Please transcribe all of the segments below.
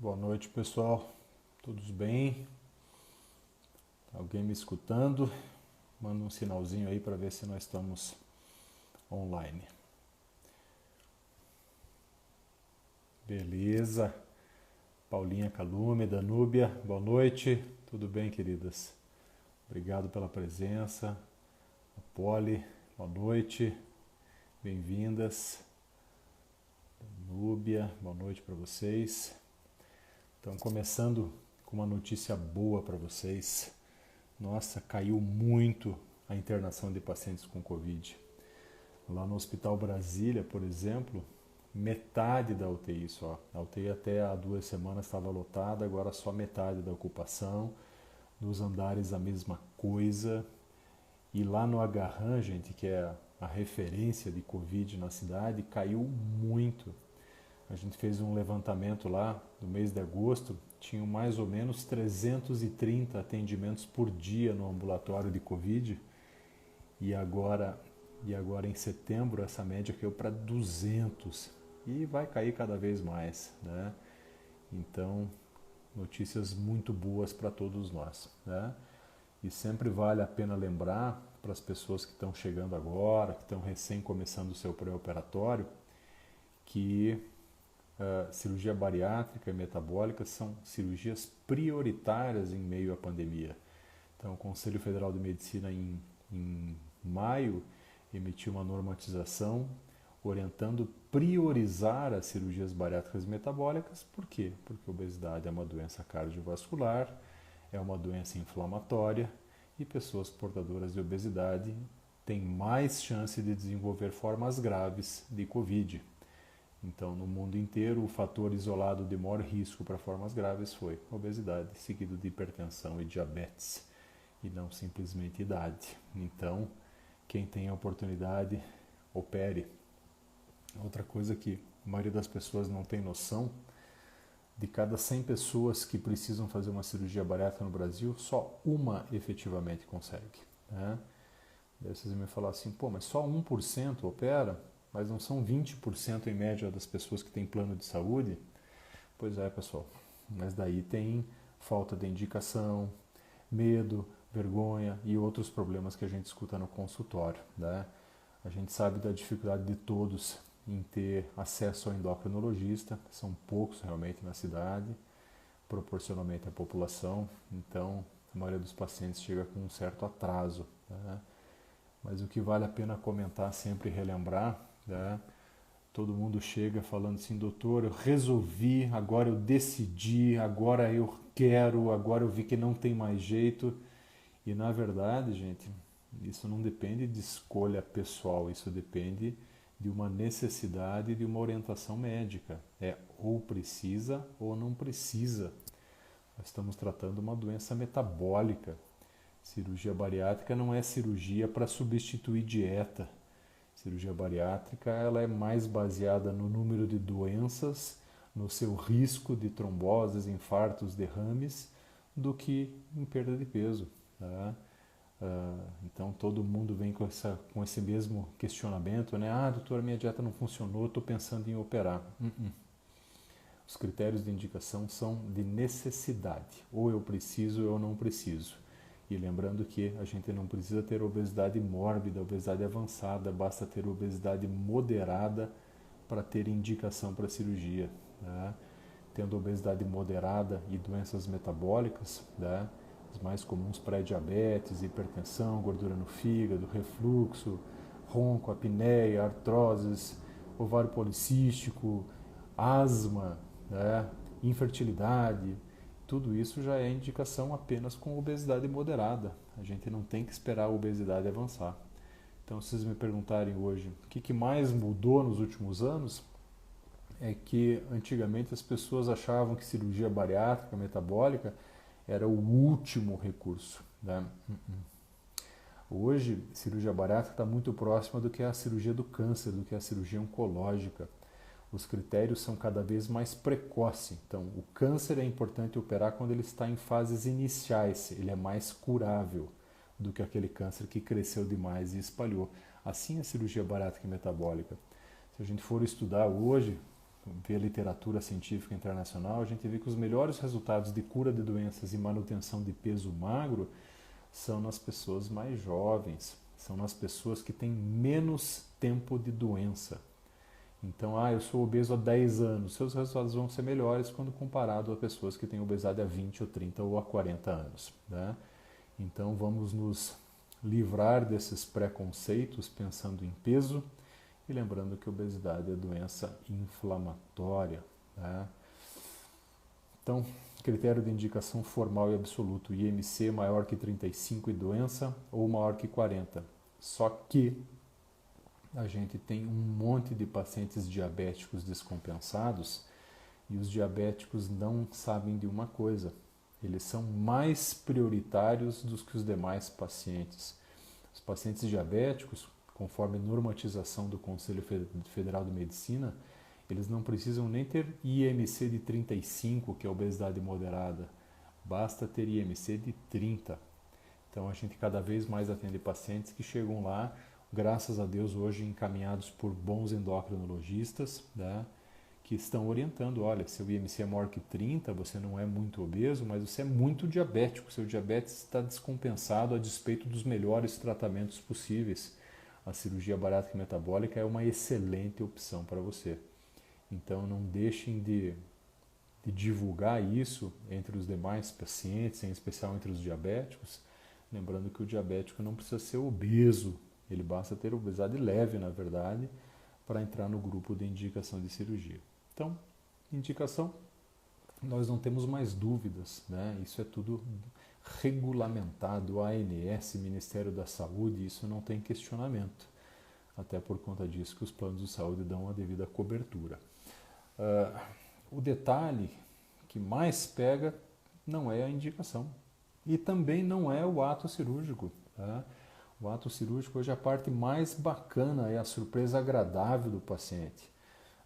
Boa noite, pessoal. Todos bem? Alguém me escutando? Manda um sinalzinho aí para ver se nós estamos online. Beleza. Paulinha Calume, Danúbia, boa noite. Tudo bem, queridas? Obrigado pela presença. A Poli, boa noite. Bem-vindas. Danúbia, boa noite para vocês. Então, começando com uma notícia boa para vocês. Nossa, caiu muito a internação de pacientes com Covid. Lá no Hospital Brasília, por exemplo, metade da UTI só. A UTI até há 2 semanas estava lotada, agora só metade da ocupação. Nos andares a mesma coisa. E lá no Agarran, gente, que é a referência de Covid na cidade, caiu muito. A gente fez um levantamento lá no mês de agosto, tinham mais ou menos 330 atendimentos por dia no ambulatório de Covid e agora em setembro essa média caiu para 200 e vai cair cada vez mais, né? Então, notícias muito boas para todos nós, né? E sempre vale a pena lembrar para as pessoas que estão chegando agora, que estão recém começando o seu pré-operatório, que cirurgia bariátrica e metabólica são cirurgias prioritárias em meio à pandemia. Então, o Conselho Federal de Medicina, em maio, emitiu uma normatização orientando priorizar as cirurgias bariátricas e metabólicas. Por quê? Porque a obesidade é uma doença cardiovascular, é uma doença inflamatória e pessoas portadoras de obesidade têm mais chance de desenvolver formas graves de Covid. Então, no mundo inteiro, o fator isolado de maior risco para formas graves foi obesidade, seguido de hipertensão e diabetes, e não simplesmente idade. Então, quem tem a oportunidade, opere. Outra coisa que a maioria das pessoas não tem noção, de cada 100 pessoas que precisam fazer uma cirurgia bariátrica no Brasil, só uma efetivamente consegue, né? Daí vocês me falar assim, pô, mas só 1% opera? Mas não são 20% em média das pessoas que têm plano de saúde? Pois é, pessoal. Mas daí tem falta de indicação, medo, vergonha e outros problemas que a gente escuta no consultório, né? A gente sabe da dificuldade de todos em ter acesso ao endocrinologista, são poucos realmente na cidade, proporcionalmente à população, então a maioria dos pacientes chega com um certo atraso, né? Mas o que vale a pena comentar sempre e relembrar, né? Todo mundo chega falando assim, doutor, eu resolvi, agora eu decidi, agora eu quero, agora eu vi que não tem mais jeito. E na verdade, gente, isso não depende de escolha pessoal, isso depende de uma necessidade de uma orientação médica. É ou precisa ou não precisa. Nós estamos tratando uma doença metabólica. Cirurgia bariátrica não é cirurgia para substituir dieta. Cirurgia bariátrica ela é mais baseada no número de doenças, no seu risco de tromboses, infartos, derrames, do que em perda de peso, tá? Então todo mundo vem com esse mesmo questionamento, né? Ah, doutor, minha dieta não funcionou, estou pensando em operar. Os critérios de indicação são de necessidade, ou eu preciso ou eu não preciso. E lembrando que a gente não precisa ter obesidade mórbida, obesidade avançada, basta ter obesidade moderada para ter indicação para cirurgia, né? Tendo obesidade moderada e doenças metabólicas, né? As mais comuns, pré-diabetes, hipertensão, gordura no fígado, refluxo, ronco, apneia, artroses, ovário policístico, asma, né? Infertilidade, tudo isso já é indicação apenas com obesidade moderada. A gente não tem que esperar a obesidade avançar. Então, se vocês me perguntarem hoje o que mais mudou nos últimos anos, é que antigamente as pessoas achavam que cirurgia bariátrica, metabólica, era o último recurso, né? Hoje, cirurgia bariátrica está muito próxima do que é a cirurgia do câncer, do que é a cirurgia oncológica. Os critérios são cada vez mais precoces. Então, o câncer é importante operar quando ele está em fases iniciais, ele é mais curável do que aquele câncer que cresceu demais e espalhou. Assim é a cirurgia bariátrica e metabólica. Se a gente for estudar hoje, vê a literatura científica internacional, a gente vê que os melhores resultados de cura de doenças e manutenção de peso magro são nas pessoas mais jovens, são nas pessoas que têm menos tempo de doença. Então, eu sou obeso há 10 anos, seus resultados vão ser melhores quando comparado a pessoas que têm obesidade há 20 ou 30 ou há 40 anos. Né? Então, vamos nos livrar desses preconceitos pensando em peso e lembrando que a obesidade é doença inflamatória. Né? Então, critério de indicação formal e absoluto, IMC maior que 35 e doença ou maior que 40. Só que a gente tem um monte de pacientes diabéticos descompensados e os diabéticos não sabem de uma coisa. Eles são mais prioritários do que os demais pacientes. Os pacientes diabéticos, conforme a normatização do Conselho Federal de Medicina, eles não precisam nem ter IMC de 35, que é a obesidade moderada. Basta ter IMC de 30. Então a gente cada vez mais atende pacientes que chegam lá, graças a Deus, hoje encaminhados por bons endocrinologistas, né, que estão orientando, olha, seu IMC é maior que 30, você não é muito obeso, mas você é muito diabético, seu diabetes está descompensado a despeito dos melhores tratamentos possíveis. A cirurgia bariátrica metabólica é uma excelente opção para você. Então não deixem de divulgar isso entre os demais pacientes, em especial entre os diabéticos, lembrando que o diabético não precisa ser obeso, ele basta ter obesidade leve, na verdade, para entrar no grupo de indicação de cirurgia. Então, indicação, nós não temos mais dúvidas, né? Isso é tudo regulamentado, ANS, Ministério da Saúde, isso não tem questionamento. Até por conta disso que os planos de saúde dão a devida cobertura. O detalhe que mais pega não é a indicação e também não é o ato cirúrgico. Tá? O ato cirúrgico hoje a parte mais bacana, é a surpresa agradável do paciente.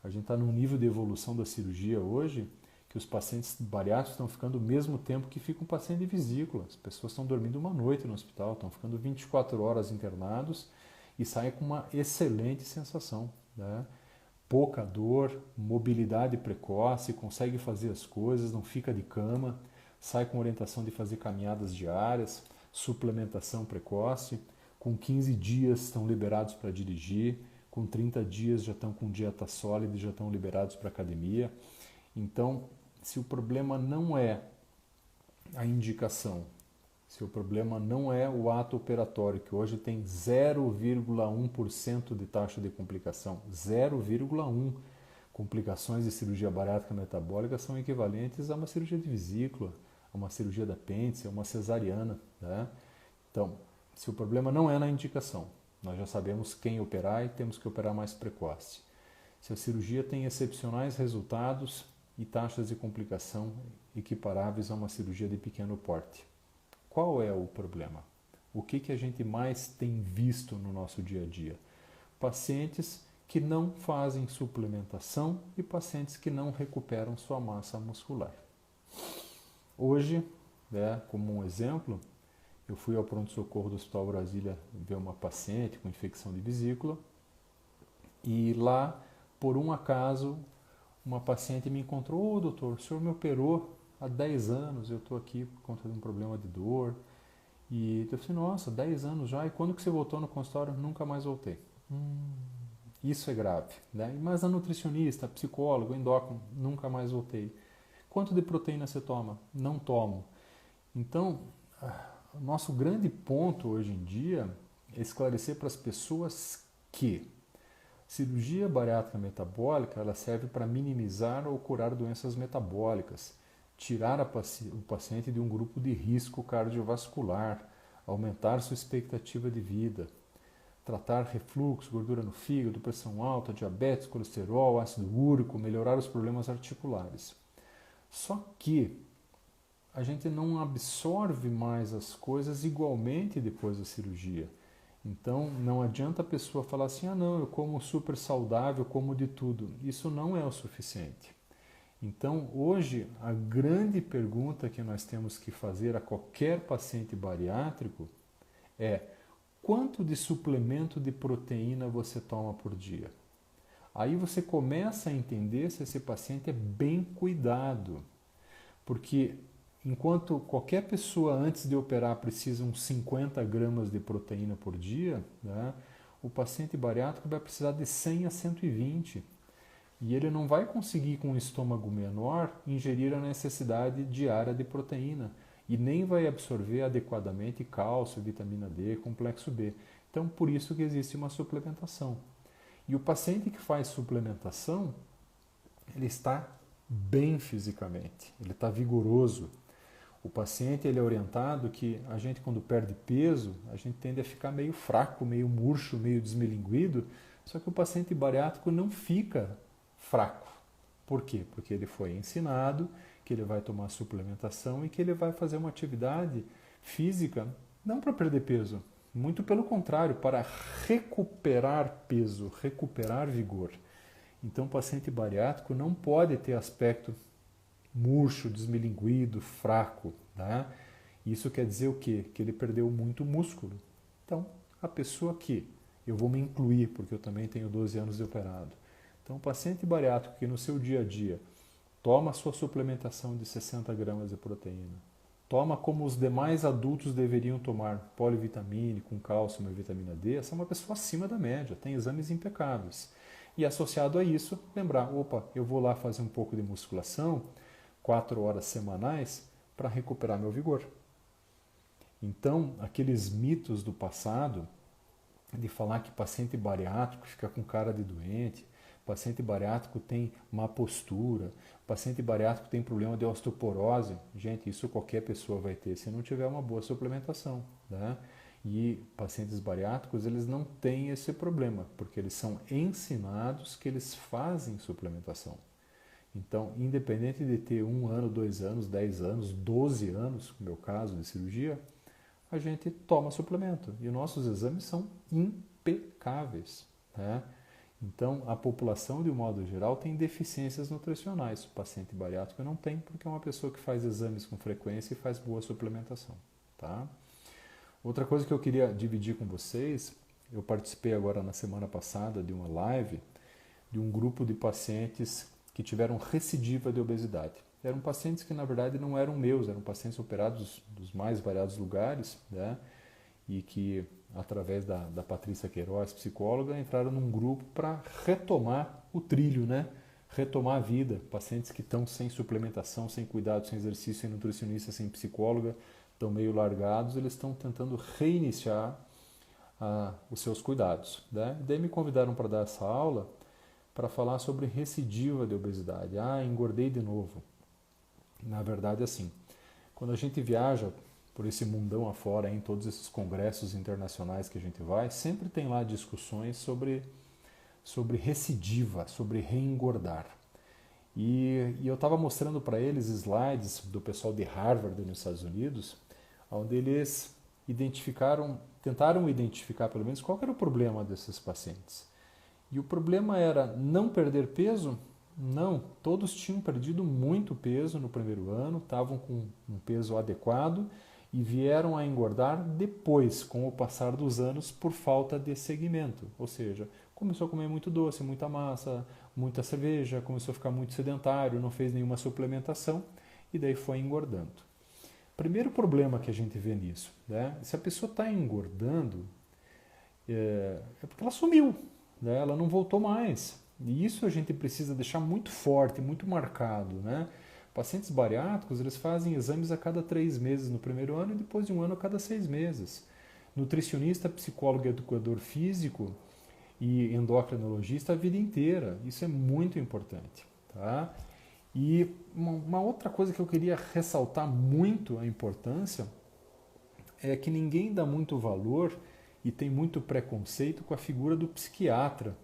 A gente está num nível de evolução da cirurgia hoje que os pacientes bariátricos estão ficando o mesmo tempo que fica um paciente de vesícula. As pessoas estão dormindo uma noite no hospital, estão ficando 24 horas internados e saem com uma excelente sensação. Né? Pouca dor, mobilidade precoce, consegue fazer as coisas, não fica de cama, sai com orientação de fazer caminhadas diárias, suplementação precoce, com 15 dias estão liberados para dirigir, com 30 dias já estão com dieta sólida e já estão liberados para academia. Então, se o problema não é a indicação, se o problema não é o ato operatório, que hoje tem 0,1% de taxa de complicação, 0,1%. Complicações de cirurgia bariátrica metabólica são equivalentes a uma cirurgia de vesícula, a uma cirurgia de apêndice, a uma cesariana. Né? Então, se o problema não é na indicação, nós já sabemos quem operar e temos que operar mais precoce. Se a cirurgia tem excepcionais resultados e taxas de complicação equiparáveis a uma cirurgia de pequeno porte. Qual é o problema? O que a gente mais tem visto no nosso dia a dia? Pacientes que não fazem suplementação e pacientes que não recuperam sua massa muscular. Hoje, como um exemplo, eu fui ao pronto-socorro do Hospital Brasília ver uma paciente com infecção de vesícula e lá, por um acaso, uma paciente me encontrou: doutor, o senhor me operou há 10 anos, eu estou aqui por conta de um problema de dor. E eu falei: nossa, 10 anos já, e quando que você voltou no consultório? Nunca mais voltei. Isso é grave. Né? Mas a nutricionista, a psicóloga, o endócrino, nunca mais voltei. Quanto de proteína você toma? Não tomo. Então, o nosso grande ponto hoje em dia é esclarecer para as pessoas que cirurgia bariátrica metabólica ela serve para minimizar ou curar doenças metabólicas, tirar o paciente de um grupo de risco cardiovascular, aumentar sua expectativa de vida, tratar refluxo, gordura no fígado, pressão alta, diabetes, colesterol, ácido úrico, melhorar os problemas articulares. Só que a gente não absorve mais as coisas igualmente depois da cirurgia. Então, não adianta a pessoa falar assim: não, eu como super saudável, como de tudo. Isso não é o suficiente. Então, hoje, a grande pergunta que nós temos que fazer a qualquer paciente bariátrico é: quanto de suplemento de proteína você toma por dia? Aí você começa a entender se esse paciente é bem cuidado, porque enquanto qualquer pessoa antes de operar precisa uns 50 gramas de proteína por dia, né, o paciente bariátrico vai precisar de 100 a 120. E ele não vai conseguir, com um estômago menor, ingerir a necessidade diária de proteína e nem vai absorver adequadamente cálcio, vitamina D, complexo B. Então, por isso que existe uma suplementação. E o paciente que faz suplementação, ele está bem fisicamente, ele está vigoroso. O paciente ele é orientado que a gente, quando perde peso, a gente tende a ficar meio fraco, meio murcho, meio desmilinguido, só que o paciente bariátrico não fica fraco. Por quê? Porque ele foi ensinado que ele vai tomar suplementação e que ele vai fazer uma atividade física, não para perder peso, muito pelo contrário, para recuperar peso, recuperar vigor. Então, o paciente bariátrico não pode ter aspecto murcho, desmilinguido, fraco. Tá? Isso quer dizer o quê? Que ele perdeu muito músculo. Então, a pessoa que, eu vou me incluir, porque eu também tenho 12 anos de operado. Então, o paciente bariátrico que no seu dia a dia toma a sua suplementação de 60 gramas de proteína, toma como os demais adultos deveriam tomar polivitamínico, com cálcio e vitamina D, essa é uma pessoa acima da média, tem exames impecáveis. E associado a isso, lembrar, opa, eu vou lá fazer um pouco de musculação, 4 horas semanais, para recuperar meu vigor. Então, aqueles mitos do passado, de falar que paciente bariátrico fica com cara de doente, paciente bariátrico tem má postura, paciente bariátrico tem problema de osteoporose. Gente, isso qualquer pessoa vai ter se não tiver uma boa suplementação. Né? E pacientes bariátricos, eles não têm esse problema, porque eles são ensinados que eles fazem suplementação. Então, independente de ter 1 ano, 2 anos, 10 anos, 12 anos, no meu caso de cirurgia, a gente toma suplemento. E nossos exames são impecáveis. Né? Então, a população, de um modo geral, tem deficiências nutricionais. O paciente bariátrico não tem, porque é uma pessoa que faz exames com frequência e faz boa suplementação. Tá? Outra coisa que eu queria dividir com vocês, eu participei agora na semana passada de uma live de um grupo de pacientes que tiveram recidiva de obesidade. Eram pacientes que, na verdade, não eram meus, eram pacientes operados dos mais variados lugares, né? E que, através da Patrícia Queiroz, psicóloga, entraram num grupo para retomar o trilho, né? Retomar a vida. Pacientes que estão sem suplementação, sem cuidado, sem exercício, sem nutricionista, sem psicóloga, estão meio largados, eles estão tentando reiniciar os seus cuidados. Né? E daí me convidaram para dar essa aula para falar sobre recidiva de obesidade. Engordei de novo. Na verdade, assim, quando a gente viaja por esse mundão afora, em todos esses congressos internacionais que a gente vai, sempre tem lá discussões sobre recidiva, sobre reengordar. E eu estava mostrando para eles slides do pessoal de Harvard nos Estados Unidos, onde eles tentaram identificar pelo menos qual era o problema desses pacientes. E o problema era não perder peso? Não, todos tinham perdido muito peso no primeiro ano, estavam com um peso adequado e vieram a engordar depois, com o passar dos anos, por falta de segmento. Ou seja, começou a comer muito doce, muita massa, muita cerveja, começou a ficar muito sedentário, não fez nenhuma suplementação e daí foi engordando. Primeiro problema que a gente vê nisso, né? Se a pessoa está engordando, é porque ela sumiu. Né? Ela não voltou mais. E isso a gente precisa deixar muito forte, muito marcado. Né? Pacientes bariátricos, eles fazem exames a cada 3 meses no primeiro ano e depois de 1 ano a cada 6 meses. Nutricionista, psicólogo, educador físico e endocrinologista a vida inteira. Isso é muito importante. Tá? E uma outra coisa que eu queria ressaltar muito a importância é que ninguém dá muito valor e tem muito preconceito com a figura do psiquiatra.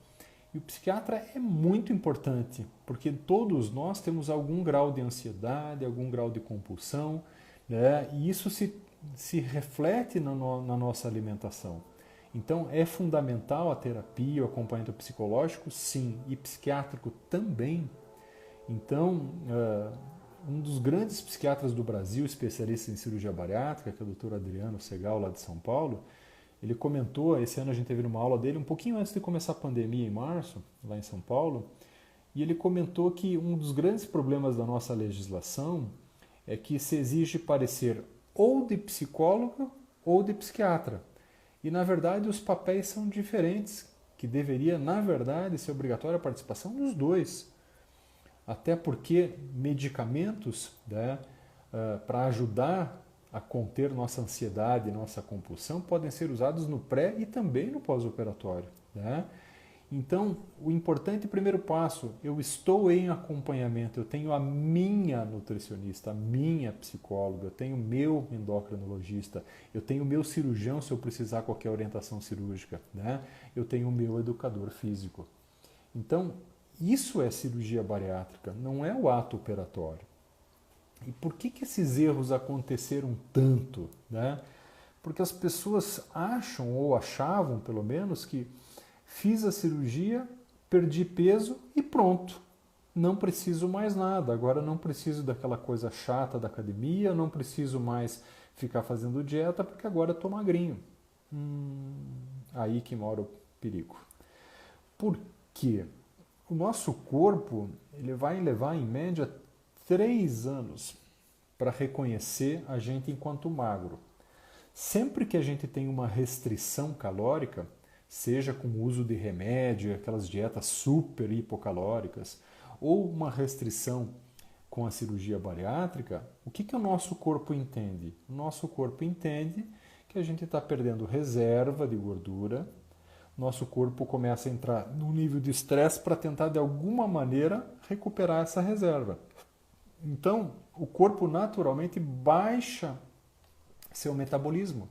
E o psiquiatra é muito importante, porque todos nós temos algum grau de ansiedade, algum grau de compulsão, né? E isso se reflete na nossa alimentação. Então, é fundamental a terapia, o acompanhamento psicológico, sim, e psiquiátrico também. Então, um dos grandes psiquiatras do Brasil, especialista em cirurgia bariátrica, que é o Dr. Adriano Segal, lá de São Paulo, Ele comentou, esse ano a gente teve uma aula dele, um pouquinho antes de começar a pandemia, em março, lá em São Paulo, e ele comentou que um dos grandes problemas da nossa legislação é que se exige parecer ou de psicólogo ou de psiquiatra. E, na verdade, os papéis são diferentes, que deveria, na verdade, ser obrigatória a participação dos dois. Até porque medicamentos, né, para ajudar a conter nossa ansiedade, nossa compulsão, podem ser usados no pré e também no pós-operatório, né? Então, o importante primeiro passo, eu estou em acompanhamento, eu tenho a minha nutricionista, a minha psicóloga, eu tenho o meu endocrinologista, eu tenho o meu cirurgião se eu precisar qualquer orientação cirúrgica, né? Eu tenho o meu educador físico. Então, isso é cirurgia bariátrica, não é o ato operatório. E por que esses erros aconteceram tanto, né? Porque as pessoas acham, ou achavam pelo menos, que fiz a cirurgia, perdi peso e pronto. Não preciso mais nada. Agora não preciso daquela coisa chata da academia, não preciso mais ficar fazendo dieta porque agora estou magrinho. Aí que mora o perigo. Por quê? O nosso corpo ele vai levar em média 3 anos para reconhecer a gente enquanto magro. Sempre que a gente tem uma restrição calórica, seja com o uso de remédio, aquelas dietas super hipocalóricas, ou uma restrição com a cirurgia bariátrica, o que o nosso corpo entende? O nosso corpo entende que a gente está perdendo reserva de gordura, nosso corpo começa a entrar num nível de estresse para tentar, de alguma maneira, recuperar essa reserva. Então, o corpo naturalmente baixa seu metabolismo.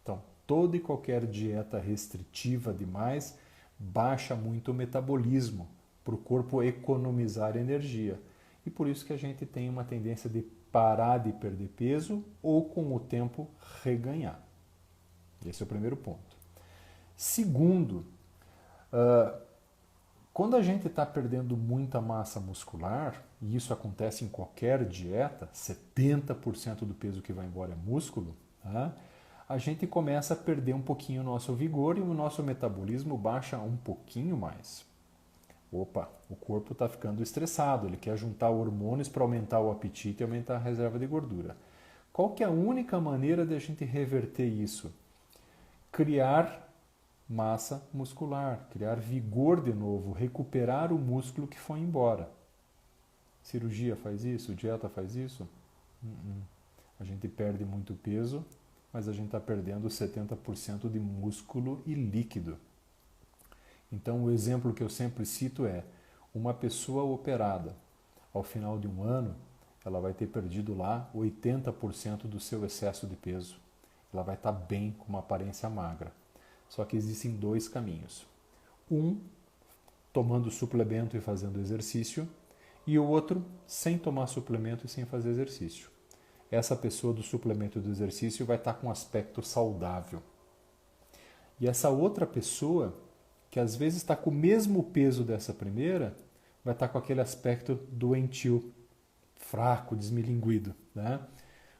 Então, toda e qualquer dieta restritiva demais baixa muito o metabolismo para o corpo economizar energia. E por isso que a gente tem uma tendência de parar de perder peso ou, com o tempo, reganhar. Esse é o primeiro ponto. Segundo, quando a gente está perdendo muita massa muscular, e isso acontece em qualquer dieta, 70% do peso que vai embora é músculo, tá? A gente começa a perder um pouquinho o nosso vigor e o nosso metabolismo baixa um pouquinho mais. Opa, o corpo está ficando estressado, ele quer juntar hormônios para aumentar o apetite e aumentar a reserva de gordura. Qual que é a única maneira de a gente reverter isso? Criar massa muscular, criar vigor de novo, recuperar o músculo que foi embora. Cirurgia faz isso? Dieta faz isso? A gente perde muito peso, mas a gente está perdendo 70% de músculo e líquido. Então, o exemplo que eu sempre cito é uma pessoa operada. Ao final de um ano, ela vai ter perdido lá 80% do seu excesso de peso. Ela vai estar bem, com uma aparência magra. Só que existem 2 caminhos. Um, tomando suplemento e fazendo exercício, e o outro, sem tomar suplemento e sem fazer exercício. Essa pessoa do suplemento e do exercício vai estar com um aspecto saudável. E essa outra pessoa, que às vezes está com o mesmo peso dessa primeira, vai estar com aquele aspecto doentio, fraco, desmilinguido, né?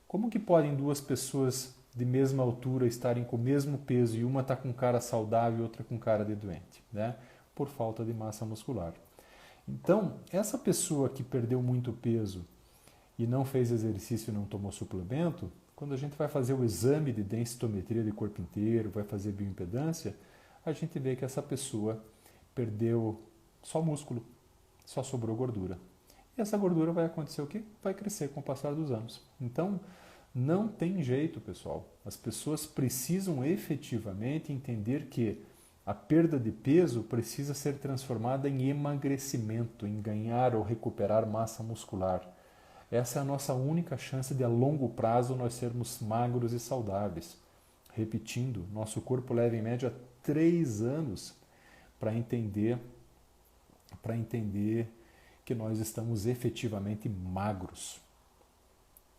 Como que podem 2 pessoas de mesma altura estarem com o mesmo peso e uma está com cara saudável e outra com cara de doente, né? Por falta de massa muscular. Então, essa pessoa que perdeu muito peso e não fez exercício e não tomou suplemento, quando a gente vai fazer o exame de densitometria de corpo inteiro, vai fazer bioimpedância, a gente vê que essa pessoa perdeu só músculo, só sobrou gordura. E essa gordura vai acontecer o quê? Vai crescer com o passar dos anos. Então, não tem jeito, pessoal. As pessoas precisam efetivamente entender que a perda de peso precisa ser transformada em emagrecimento, em ganhar ou recuperar massa muscular. Essa é a nossa única chance de, a longo prazo, nós sermos magros e saudáveis. Repetindo, nosso corpo leva em média 3 anos para entender que nós estamos efetivamente magros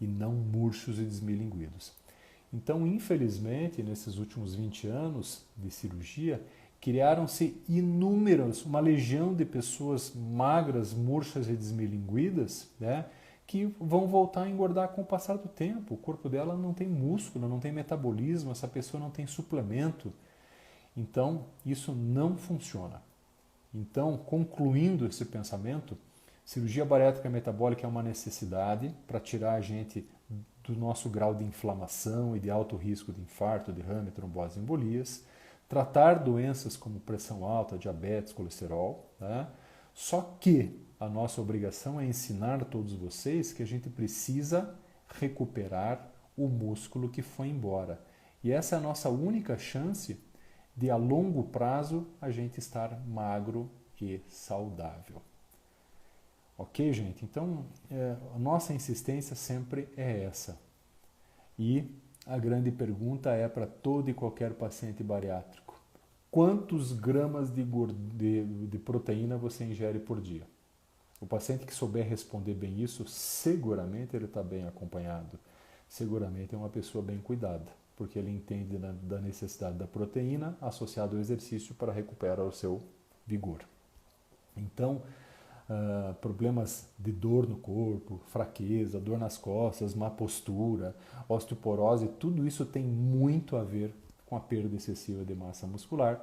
e não murchos e desmilinguidos. Então, infelizmente, nesses últimos 20 anos de cirurgia, criaram-se uma legião de pessoas magras, murchas e desmilinguidas, né, que vão voltar a engordar com o passar do tempo. O corpo dela não tem músculo, não tem metabolismo, essa pessoa não tem suplemento. Então, isso não funciona. Então, concluindo esse pensamento, cirurgia bariátrica metabólica é uma necessidade para tirar a gente do nosso grau de inflamação e de alto risco de infarto, derrame, trombose e embolias, tratar doenças como pressão alta, diabetes, colesterol, tá? Só que a nossa obrigação é ensinar a todos vocês que a gente precisa recuperar o músculo que foi embora. E essa é a nossa única chance de a longo prazo a gente estar magro e saudável. Ok, gente? Então, a nossa insistência sempre é essa. E a grande pergunta é para todo e qualquer paciente bariátrico: quantos gramas de proteína você ingere por dia? O paciente que souber responder bem isso, seguramente ele está bem acompanhado. Seguramente é uma pessoa bem cuidada, porque ele entende da necessidade da proteína associada ao exercício para recuperar o seu vigor. Então, problemas de dor no corpo, fraqueza, dor nas costas, má postura, osteoporose, tudo isso tem muito a ver com a perda excessiva de massa muscular,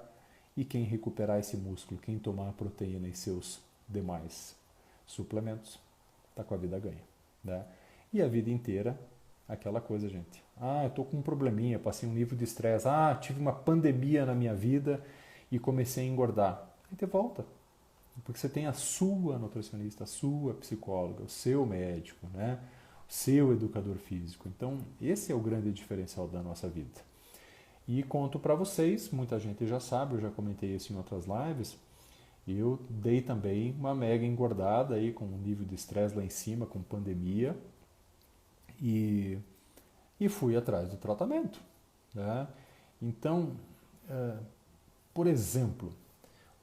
e quem recuperar esse músculo, quem tomar a proteína e seus demais suplementos, está com a vida ganha, né? E a vida inteira, aquela coisa, gente. Eu estou com um probleminha, passei um nível de estresse, tive uma pandemia na minha vida e comecei a engordar. Aí você volta, porque você tem a sua nutricionista, a sua psicóloga, o seu médico, né? O seu educador físico. Então, esse é o grande diferencial da nossa vida. E conto para vocês, muita gente já sabe, eu já comentei isso em outras lives, eu dei também uma mega engordada aí com um nível de estresse lá em cima, com pandemia, e fui atrás do tratamento, né? Então, por exemplo,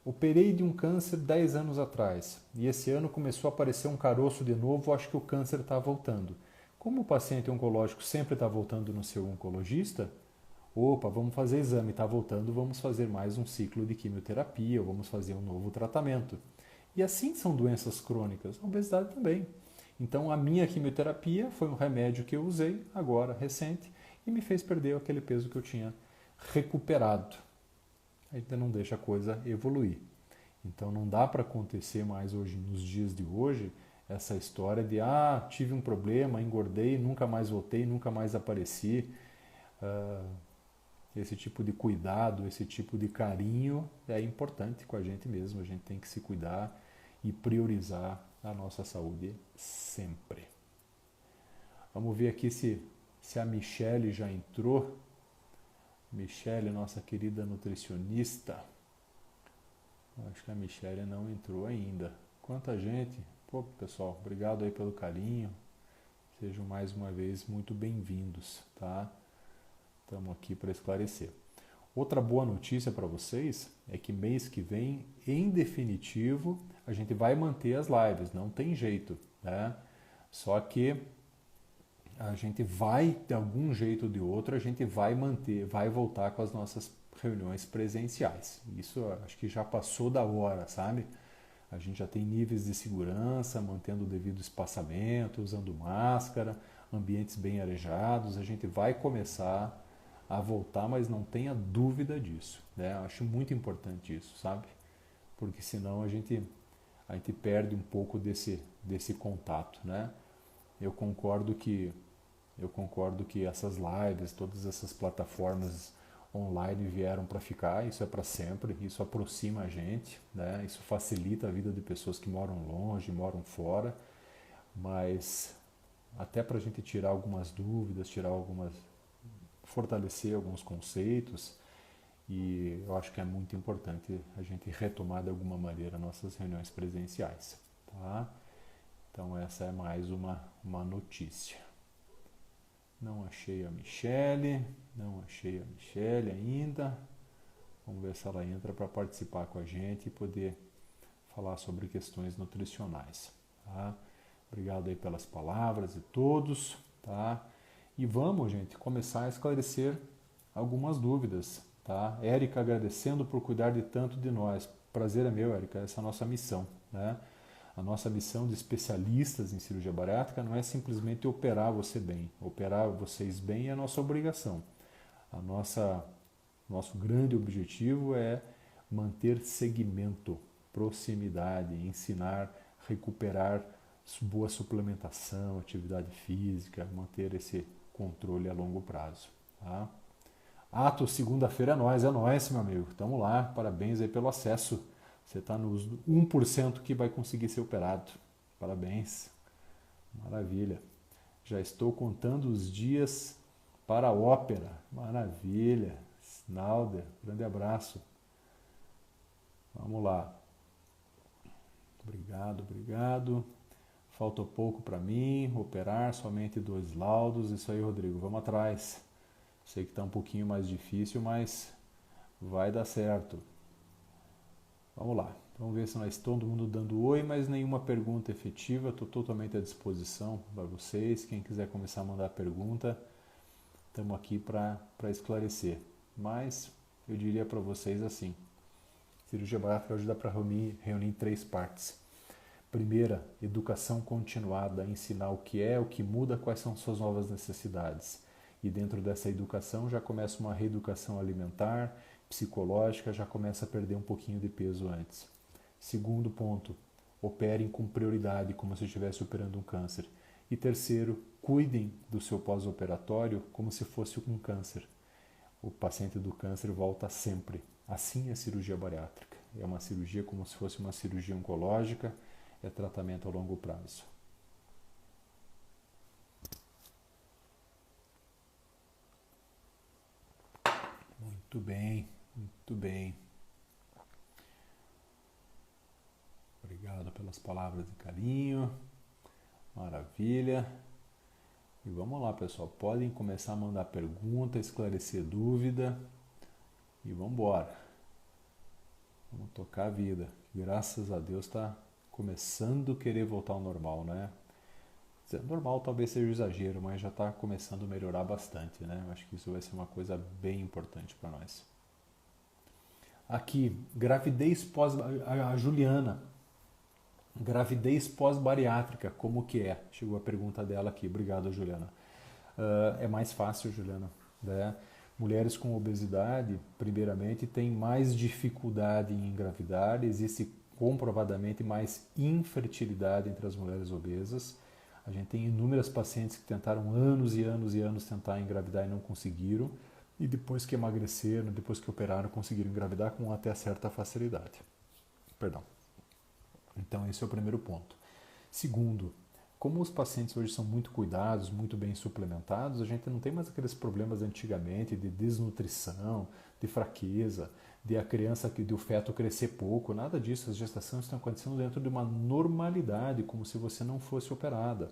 operei de um câncer 10 anos atrás e esse ano começou a aparecer um caroço de novo, acho que o câncer está voltando. Como o paciente oncológico sempre está voltando no seu oncologista, vamos fazer exame, está voltando, vamos fazer mais um ciclo de quimioterapia, ou vamos fazer um novo tratamento. E assim são doenças crônicas, a obesidade também. Então a minha quimioterapia foi um remédio que eu usei agora, recente, e me fez perder aquele peso que eu tinha recuperado. Ainda não deixa a coisa evoluir. Então não dá para acontecer mais hoje, nos dias de hoje, essa história de tive um problema, engordei, nunca mais voltei, nunca mais apareci. Esse tipo de cuidado, esse tipo de carinho é importante com a gente mesmo. A gente tem que se cuidar e priorizar a nossa saúde sempre. Vamos ver aqui se a Michele já entrou. Michele, nossa querida nutricionista. Acho que a Michele não entrou ainda. Quanta gente. Pessoal, obrigado aí pelo carinho. Sejam mais uma vez muito bem-vindos, tá? Estamos aqui para esclarecer. Outra boa notícia para vocês é que mês que vem, em definitivo, a gente vai manter as lives, não tem jeito, né? Só que a gente vai, de algum jeito ou de outro, a gente vai manter, vai voltar com as nossas reuniões presenciais. Isso acho que já passou da hora, sabe? A gente já tem níveis de segurança, mantendo o devido espaçamento, usando máscara, ambientes bem arejados. A gente vai começar a voltar, mas não tenha dúvida disso, né? Acho muito importante isso, sabe? Porque senão a gente perde um pouco desse contato, né? Eu concordo que essas lives, todas essas plataformas online vieram para ficar, isso é para sempre, isso aproxima a gente, né? Isso facilita a vida de pessoas que moram longe, moram fora, mas até para a gente tirar algumas dúvidas, fortalecer alguns conceitos, e eu acho que é muito importante a gente retomar de alguma maneira nossas reuniões presenciais, tá? Então essa é mais uma notícia. Não achei a Michele ainda. Vamos ver se ela entra para participar com a gente e poder falar sobre questões nutricionais, tá? Obrigado aí pelas palavras de todos, tá? E vamos, gente, começar a esclarecer algumas dúvidas, tá? Érica agradecendo por cuidar de tanto de nós. Prazer é meu, Érica, essa é a nossa missão, né? A nossa missão de especialistas em cirurgia bariátrica não é simplesmente operar você bem. Operar vocês bem é a nossa obrigação. Nosso grande objetivo é manter segmento, proximidade, ensinar, recuperar boa suplementação, atividade física, manter esse controle a longo prazo. Tá? Atos, segunda-feira é nóis, meu amigo. Tamo lá, parabéns aí pelo acesso. Você está nos 1% que vai conseguir ser operado. Parabéns. Maravilha. Já estou contando os dias para a ópera. Maravilha. Snalder, grande abraço. Vamos lá. Obrigado. Falta pouco para mim, operar, somente 2 laudos. Isso aí, Rodrigo, vamos atrás. Sei que está um pouquinho mais difícil, mas vai dar certo. Vamos lá. Vamos ver se nós todo mundo dando oi, mas nenhuma pergunta efetiva. Estou totalmente à disposição para vocês. Quem quiser começar a mandar pergunta, estamos aqui para esclarecer. Mas eu diria para vocês assim: cirurgia bariátrica hoje dá para reunir em 3 partes. Primeira, educação continuada, ensinar o que muda, quais são suas novas necessidades. E dentro dessa educação já começa uma reeducação alimentar, psicológica, já começa a perder um pouquinho de peso antes. Segundo ponto, operem com prioridade, como se estivesse operando um câncer. E terceiro, cuidem do seu pós-operatório como se fosse um câncer. O paciente do câncer volta sempre. Assim é a cirurgia bariátrica. É uma cirurgia como se fosse uma cirurgia oncológica, é tratamento a longo prazo. Muito bem, muito bem. Obrigado pelas palavras de carinho. Maravilha. E vamos lá, pessoal. Podem começar a mandar pergunta, esclarecer dúvida. E vamos embora. Vamos tocar a vida. Graças a Deus está começando a querer voltar ao normal, né? Normal talvez seja exagero, mas já está começando a melhorar bastante, né? Eu acho que isso vai ser uma coisa bem importante para nós. Aqui, gravidez pós... A Juliana. Gravidez pós-bariátrica, como que é? Chegou a pergunta dela aqui. Obrigado, Juliana. É mais fácil, Juliana, né? Mulheres com obesidade, primeiramente, têm mais dificuldade em engravidar. Existe comprovadamente mais infertilidade entre as mulheres obesas. A gente tem inúmeras pacientes que tentaram anos e anos tentar engravidar e não conseguiram. E depois que emagreceram, depois que operaram, conseguiram engravidar com até certa facilidade. Perdão. Então esse é o primeiro ponto. Segundo, como os pacientes hoje são muito cuidados, muito bem suplementados, a gente não tem mais aqueles problemas de antigamente de desnutrição, de fraqueza, de a criança, do feto crescer pouco, nada disso. As gestações estão acontecendo dentro de uma normalidade, como se você não fosse operada.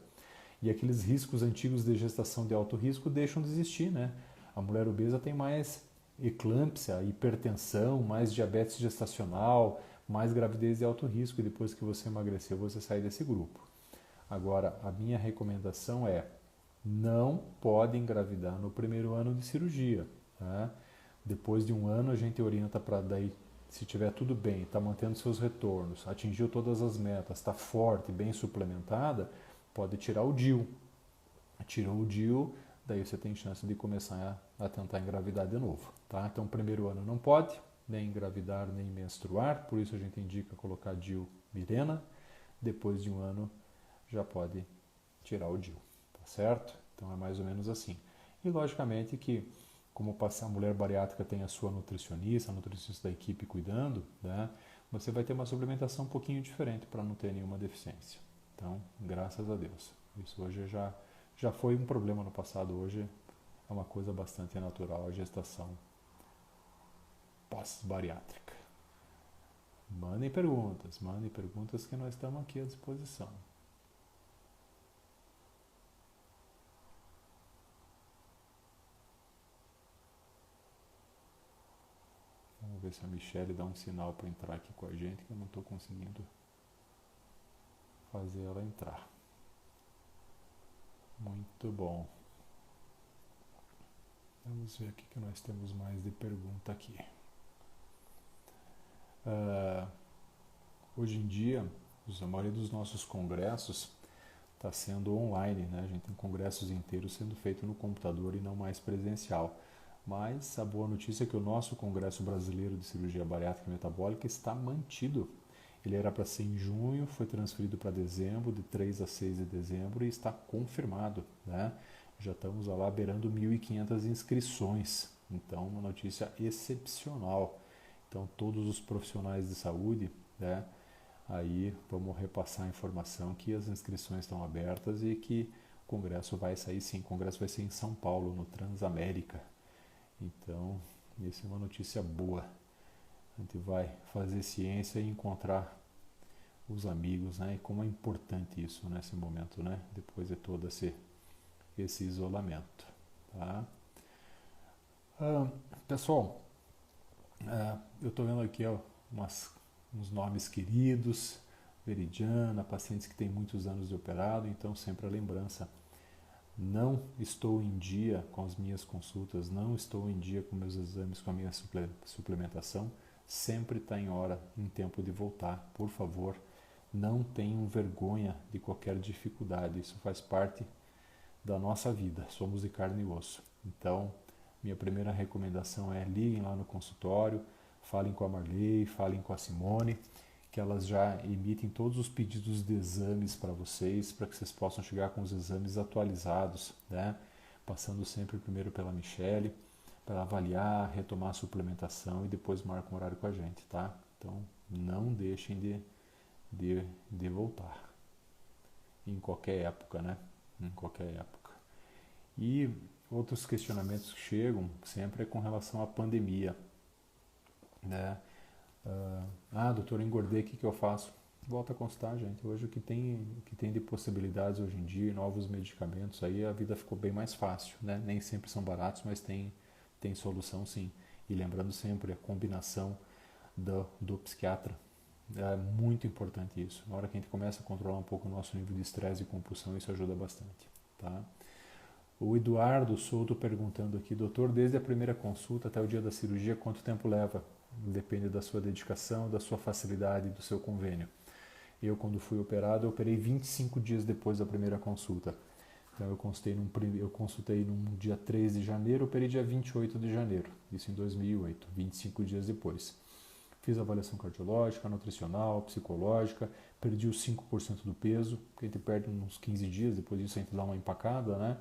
E aqueles riscos antigos de gestação de alto risco deixam de existir, né? A mulher obesa tem mais eclâmpsia, hipertensão, mais diabetes gestacional, mais gravidez de alto risco, e depois que você emagreceu, você sai desse grupo. Agora, a minha recomendação é: não pode engravidar no primeiro ano de cirurgia. Tá? Depois de um ano, a gente orienta para daí, se tiver tudo bem, está mantendo seus retornos, atingiu todas as metas, está forte, bem suplementada, pode tirar o DIU. Tirou o DIU, daí você tem chance de começar a tentar engravidar de novo. Tá? Então, primeiro ano não pode, nem engravidar, nem menstruar, por isso a gente indica colocar DIU Mirena. Depois de um ano já pode tirar o DIU, tá certo? Então é mais ou menos assim. E logicamente que, como a mulher bariátrica tem a sua nutricionista, a nutricionista da equipe cuidando, né, você vai ter uma suplementação um pouquinho diferente para não ter nenhuma deficiência. Então, graças a Deus. Isso hoje já foi um problema no passado, hoje é uma coisa bastante natural a gestação pós-bariátrica. Mandem perguntas que nós estamos aqui à disposição. Vamos ver se a Michelle dá um sinal para entrar aqui com a gente, que eu não estou conseguindo fazer ela entrar. Muito bom. Vamos ver o que nós temos mais de pergunta aqui. Hoje em dia, A maioria dos nossos congressos está sendo online, né? A gente tem congressos inteiros sendo feitos no computador e não mais presencial. Mas a boa notícia é que o nosso Congresso Brasileiro de Cirurgia Bariátrica e Metabólica está mantido. Ele era para ser em junho, foi transferido para dezembro, de 3 a 6 de dezembro, e está confirmado, né? Já estamos lá beirando 1.500 inscrições. Então, uma notícia excepcional. Então, todos os profissionais de saúde, né? Aí vamos repassar a informação que as inscrições estão abertas e que o congresso vai sair sim. O congresso vai ser em São Paulo, no Transamérica. Então, isso é uma notícia boa. A gente vai fazer ciência e encontrar os amigos, né? E como é importante isso nesse momento, né? Depois de todo esse isolamento, tá? Pessoal, eu estou vendo aqui uns nomes queridos, Veridiana, pacientes que têm muitos anos de operado, então sempre a lembrança. Não estou em dia com as minhas consultas, não estou em dia com meus exames, com a minha suplementação, sempre está em tempo de voltar. Por favor, não tenham vergonha de qualquer dificuldade, isso faz parte da nossa vida, somos de carne e osso. Então, minha primeira recomendação é liguem lá no consultório, falem com a Marley, falem com a Simone, que elas já emitem todos os pedidos de exames para vocês, para que vocês possam chegar com os exames atualizados, né? Passando sempre primeiro pela Michele, para avaliar, retomar a suplementação e depois marcam um horário com a gente, tá? Então, não deixem de voltar, em qualquer época, né? Em qualquer época. E outros questionamentos que chegam sempre é com relação à pandemia, né? Doutor, engordei, o que eu faço? Volta a consultar, gente. Hoje o que tem de possibilidades hoje em dia, novos medicamentos, aí a vida ficou bem mais fácil, né? Nem sempre são baratos, mas tem solução sim. E lembrando sempre a combinação do psiquiatra. É muito importante isso. Na hora que a gente começa a controlar um pouco o nosso nível de estresse e compulsão, isso ajuda bastante, tá? O Eduardo Souto perguntando aqui, doutor, desde a primeira consulta até o dia da cirurgia, quanto tempo leva? Depende da sua dedicação, da sua facilidade, do seu convênio. Eu, quando fui operado, eu operei 25 dias depois da primeira consulta. Então, eu consultei no dia 3 de janeiro, operei dia 28 de janeiro, isso em 2008, 25 dias depois. Fiz avaliação cardiológica, nutricional, psicológica, perdi os 5% do peso, porque a gente perde uns 15 dias, depois disso a gente dá uma empacada, né?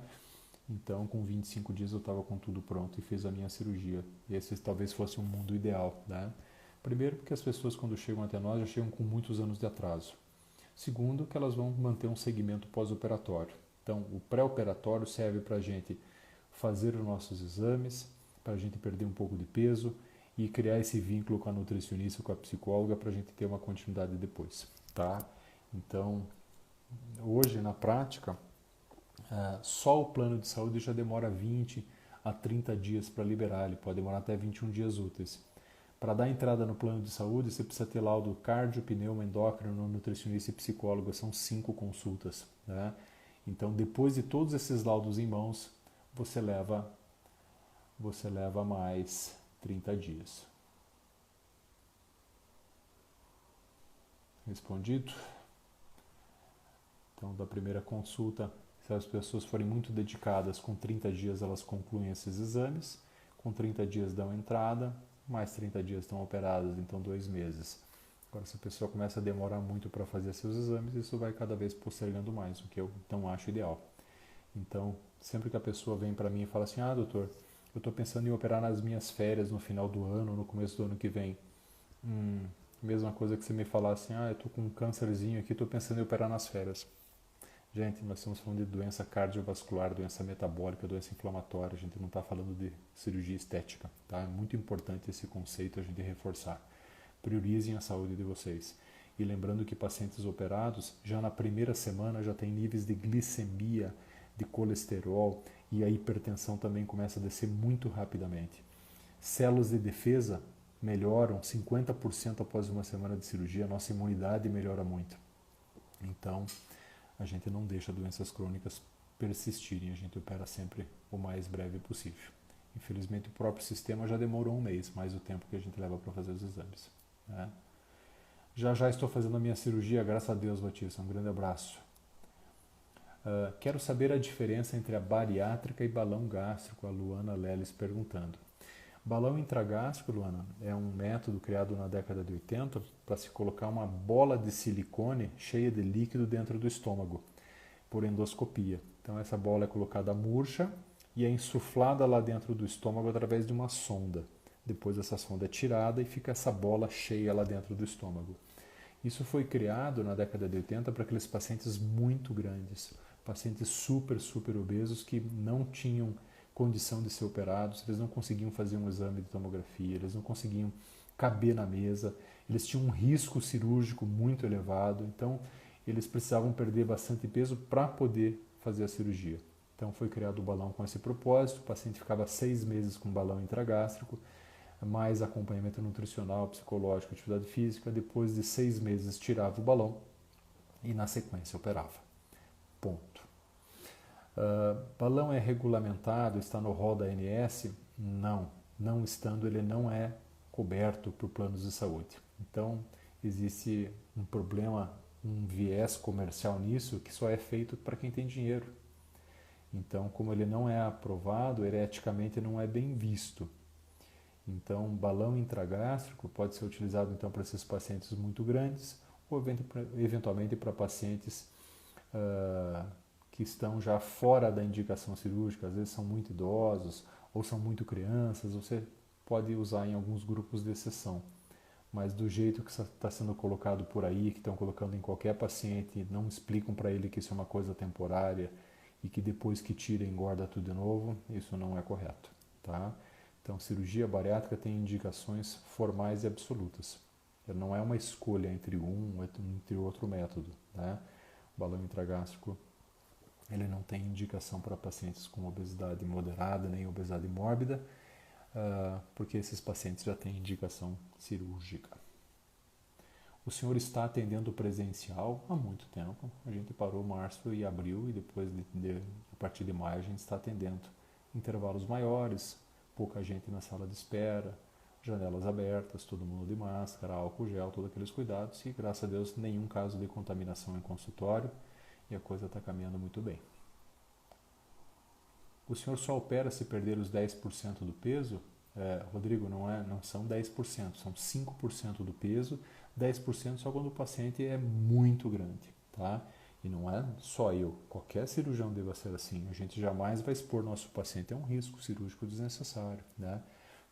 Então, com 25 dias eu estava com tudo pronto e fiz a minha cirurgia. E esse talvez fosse um mundo ideal, né? Primeiro, porque as pessoas quando chegam até nós já chegam com muitos anos de atraso. Segundo, que elas vão manter um segmento pós-operatório. Então, o pré-operatório serve para a gente fazer os nossos exames, para a gente perder um pouco de peso e criar esse vínculo com a nutricionista, com a psicóloga, para a gente ter uma continuidade depois, tá? Então, hoje na prática, só o plano de saúde já demora 20 a 30 dias para liberar, ele pode demorar até 21 dias úteis. Para dar entrada no plano de saúde, você precisa ter laudo cardio, pneuma, endócrino, nutricionista e psicólogo, são 5 consultas, né? Então, depois de todos esses laudos em mãos, você leva mais 30 dias. Respondido? Então, da primeira consulta, se as pessoas forem muito dedicadas, com 30 dias elas concluem esses exames, com 30 dias dão entrada, mais 30 dias estão operadas, então 2 meses. Agora, se a pessoa começa a demorar muito para fazer seus exames, isso vai cada vez postergando mais, o que eu não acho ideal. Então, sempre que a pessoa vem para mim e fala assim, doutor, eu estou pensando em operar nas minhas férias no final do ano, no começo do ano que vem. Mesma coisa que você me falar assim, eu estou com um câncerzinho aqui, estou pensando em operar nas férias. Gente, nós estamos falando de doença cardiovascular, doença metabólica, doença inflamatória. A gente não está falando de cirurgia estética, tá? É muito importante esse conceito a gente reforçar. Priorizem a saúde de vocês. E lembrando que pacientes operados, já na primeira semana, já tem níveis de glicemia, de colesterol e a hipertensão também começa a descer muito rapidamente. Células de defesa melhoram 50% após uma semana de cirurgia, a nossa imunidade melhora muito. Então, a gente não deixa doenças crônicas persistirem, a gente opera sempre o mais breve possível. Infelizmente, o próprio sistema já demorou um mês, mais o tempo que a gente leva para fazer os exames, né? Já já estou fazendo a minha cirurgia, graças a Deus, Batista. Um grande abraço. Quero saber a diferença entre a bariátrica e balão gástrico, a Luana Leles perguntando. Balão intragástrico, Luana, é um método criado na década de 80 para se colocar uma bola de silicone cheia de líquido dentro do estômago, por endoscopia. Então essa bola é colocada murcha e é insuflada lá dentro do estômago através de uma sonda. Depois essa sonda é tirada e fica essa bola cheia lá dentro do estômago. Isso foi criado na década de 80 para aqueles pacientes muito grandes, pacientes super obesos que não tinham condição de ser operados, eles não conseguiam fazer um exame de tomografia, eles não conseguiam caber na mesa, eles tinham um risco cirúrgico muito elevado, então eles precisavam perder bastante peso para poder fazer a cirurgia. Então foi criado o balão com esse propósito, o paciente ficava 6 meses com balão intragástrico, mais acompanhamento nutricional, psicológico, atividade física, depois de 6 meses tirava o balão e na sequência operava. Ponto. Balão é regulamentado, está no rol da ANS? Não. Não estando, ele não é coberto por planos de saúde. Então, existe um problema, um viés comercial nisso, que só é feito para quem tem dinheiro. Então, como ele não é aprovado, ele eticamente não é bem visto. Então, balão intragástrico pode ser utilizado então para esses pacientes muito grandes ou eventualmente para pacientes que estão já fora da indicação cirúrgica, às vezes são muito idosos ou são muito crianças, você pode usar em alguns grupos de exceção. Mas do jeito que está sendo colocado por aí, que estão colocando em qualquer paciente, não explicam para ele que isso é uma coisa temporária e que depois que tira engorda tudo de novo, isso não é correto, tá? Então, cirurgia bariátrica tem indicações formais e absolutas. Não é uma escolha entre entre outro método, né? O balão intragástrico ele não tem indicação para pacientes com obesidade moderada nem obesidade mórbida, porque esses pacientes já têm indicação cirúrgica. O senhor está atendendo presencial há muito tempo. A gente parou março e abril e depois, a partir de maio, a gente está atendendo intervalos maiores, pouca gente na sala de espera, janelas abertas, todo mundo de máscara, álcool gel, todos aqueles cuidados e, graças a Deus, nenhum caso de contaminação em consultório e a coisa está caminhando muito bem. O senhor só opera se perder os 10% do peso? Rodrigo, não são 10%, são 5% do peso, 10% só quando o paciente é muito grande, tá? E não é só eu, qualquer cirurgião deva ser assim. A gente jamais vai expor nosso paciente a um risco cirúrgico desnecessário, né?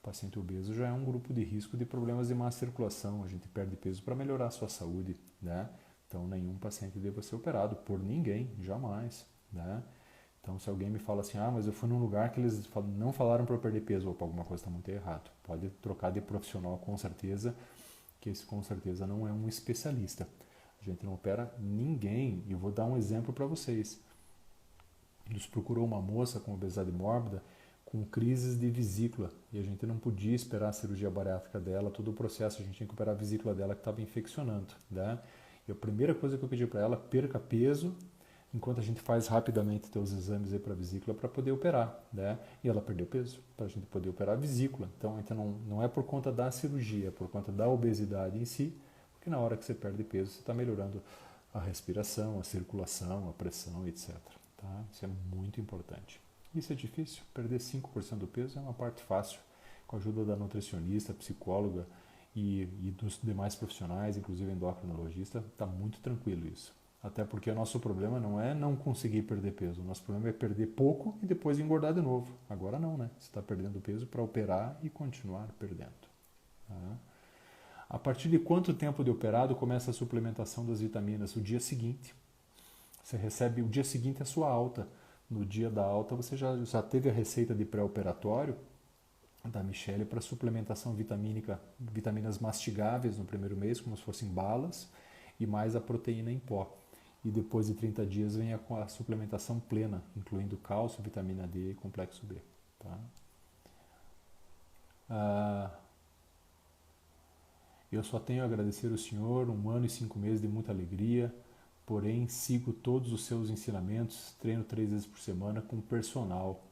O paciente obeso já é um grupo de risco de problemas de má circulação, a gente perde peso para melhorar a sua saúde, né? Então nenhum paciente deva ser operado por ninguém, jamais, né? Então se alguém me fala assim, mas eu fui num lugar que eles não falaram para eu perder peso, opa, alguma coisa está muito errado. Pode trocar de profissional com certeza, que esse com certeza não é um especialista. A gente não opera ninguém, e eu vou dar um exemplo para vocês. Nos procurou uma moça com obesidade mórbida, com crises de vesícula, e a gente não podia esperar a cirurgia bariátrica dela, todo o processo, a gente tinha que operar a vesícula dela que estava infeccionando, né? E a primeira coisa que eu pedi para ela, perca peso, enquanto a gente faz rapidamente os exames para a vesícula para poder operar, né? E ela perdeu peso para a gente poder operar a vesícula. Então não é por conta da cirurgia, é por conta da obesidade em si, porque na hora que você perde peso, você está melhorando a respiração, a circulação, a pressão, etc. Tá? Isso é muito importante. Isso é difícil, perder 5% do peso é uma parte fácil, com a ajuda da nutricionista, psicóloga e dos demais profissionais, inclusive endocrinologista, está muito tranquilo isso. Até porque o nosso problema não é não conseguir perder peso, o nosso problema é perder pouco e depois engordar de novo. Agora não, né? Você está perdendo peso para operar e continuar perdendo. Tá? A partir de quanto tempo de operado começa a suplementação das vitaminas? O dia seguinte. Você recebe, o dia seguinte a sua alta. No dia da alta você já teve a receita de pré-operatório da Michele para suplementação vitamínica, vitaminas mastigáveis no primeiro mês, como se fossem balas, e mais a proteína em pó. E depois de 30 dias vem a suplementação plena, incluindo cálcio, vitamina D e complexo B. Tá? Eu só tenho a agradecer ao senhor, 1 ano e 5 meses de muita alegria, porém sigo todos os seus ensinamentos, treino 3 vezes por semana com personal.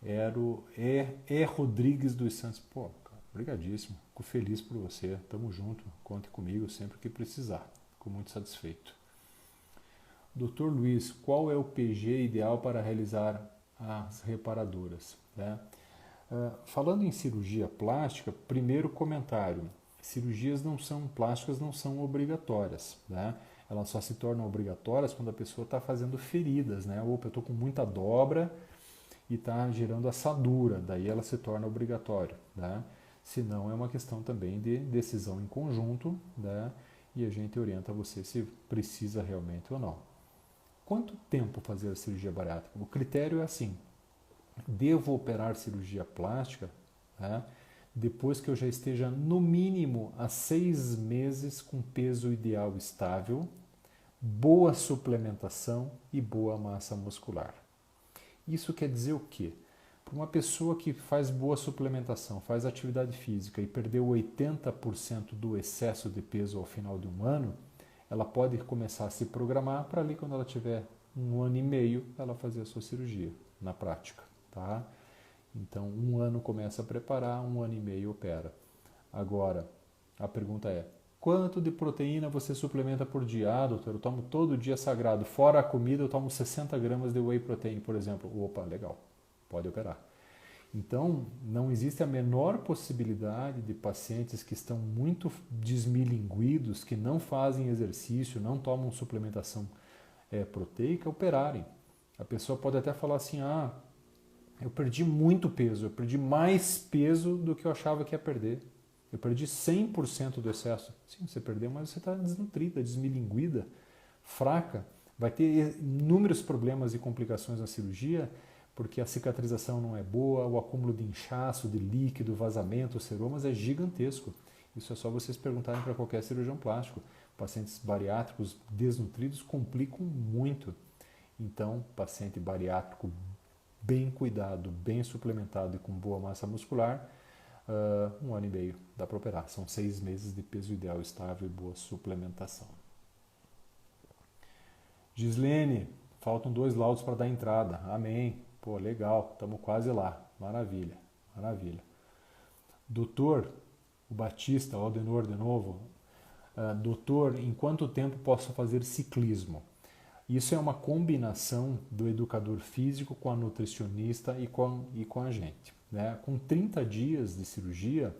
É Rodrigues dos Santos. Pô, cara, Obrigadíssimo. Fico feliz por você. Tamo junto. Conte comigo sempre que precisar. Fico muito satisfeito. Doutor Luiz, qual é o PG ideal para realizar as reparadoras? Né? Falando em cirurgia plástica, primeiro comentário. Cirurgias plásticas não são obrigatórias. Né? Elas só se tornam obrigatórias quando a pessoa está fazendo feridas. Né? Opa, eu estou com muita dobra e está gerando assadura. Daí ela se torna obrigatória. Né? Se não, é uma questão também de decisão em conjunto, né? E a gente orienta você se precisa realmente ou não. Quanto tempo fazer a cirurgia bariátrica? O critério é assim: devo operar cirurgia plástica, né, depois que eu já esteja no mínimo há 6 meses com peso ideal estável, boa suplementação e boa massa muscular. Isso quer dizer o quê? Para uma pessoa que faz boa suplementação, faz atividade física e perdeu 80% do excesso de peso ao final de um ano, ela pode começar a se programar para ali quando ela tiver 1 ano e meio, ela fazer a sua cirurgia na prática. Tá? Então, 1 ano começa a preparar, 1 ano e meio opera. Agora, a pergunta é, quanto de proteína você suplementa por dia? Ah, doutor, eu tomo todo dia sagrado. Fora a comida, eu tomo 60 gramas de whey protein, por exemplo. Opa, legal, pode operar. Então, não existe a menor possibilidade de pacientes que estão muito desmilinguidos, que não fazem exercício, não tomam suplementação proteica, operarem. A pessoa pode até falar assim, eu perdi muito peso, eu perdi mais peso do que eu achava que ia perder. Eu perdi 100% do excesso. Sim, você perdeu, mas você está desnutrida, desmilinguida, fraca. Vai ter inúmeros problemas e complicações na cirurgia, porque a cicatrização não é boa, o acúmulo de inchaço, de líquido, vazamento, seromas é gigantesco. Isso é só vocês perguntarem para qualquer cirurgião plástico. Pacientes bariátricos desnutridos complicam muito. Então, paciente bariátrico bem cuidado, bem suplementado e com boa massa muscular, 1 ano e meio dá para operar. São 6 meses de peso ideal estável e boa suplementação. Gislene, faltam 2 laudos para dar entrada. Amém. Pô, legal, estamos quase lá. Maravilha, maravilha. Doutor, o Batista, o Aldenor de novo. Doutor, em quanto tempo posso fazer ciclismo? Isso é uma combinação do educador físico com a nutricionista e com a gente. Né? Com 30 dias de cirurgia,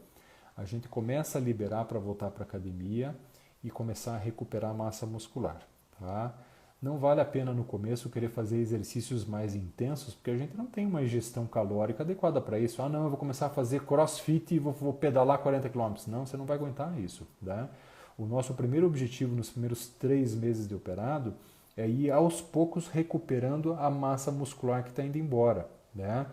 a gente começa a liberar para voltar para a academia e começar a recuperar a massa muscular. Tá? Não vale a pena no começo querer fazer exercícios mais intensos, porque a gente não tem uma ingestão calórica adequada para isso. Ah, não, eu vou começar a fazer crossfit e vou pedalar 40 km. Não, você não vai aguentar isso. Né? O nosso primeiro objetivo nos primeiros 3 meses de operado é ir aos poucos recuperando a massa muscular que está indo embora. Né?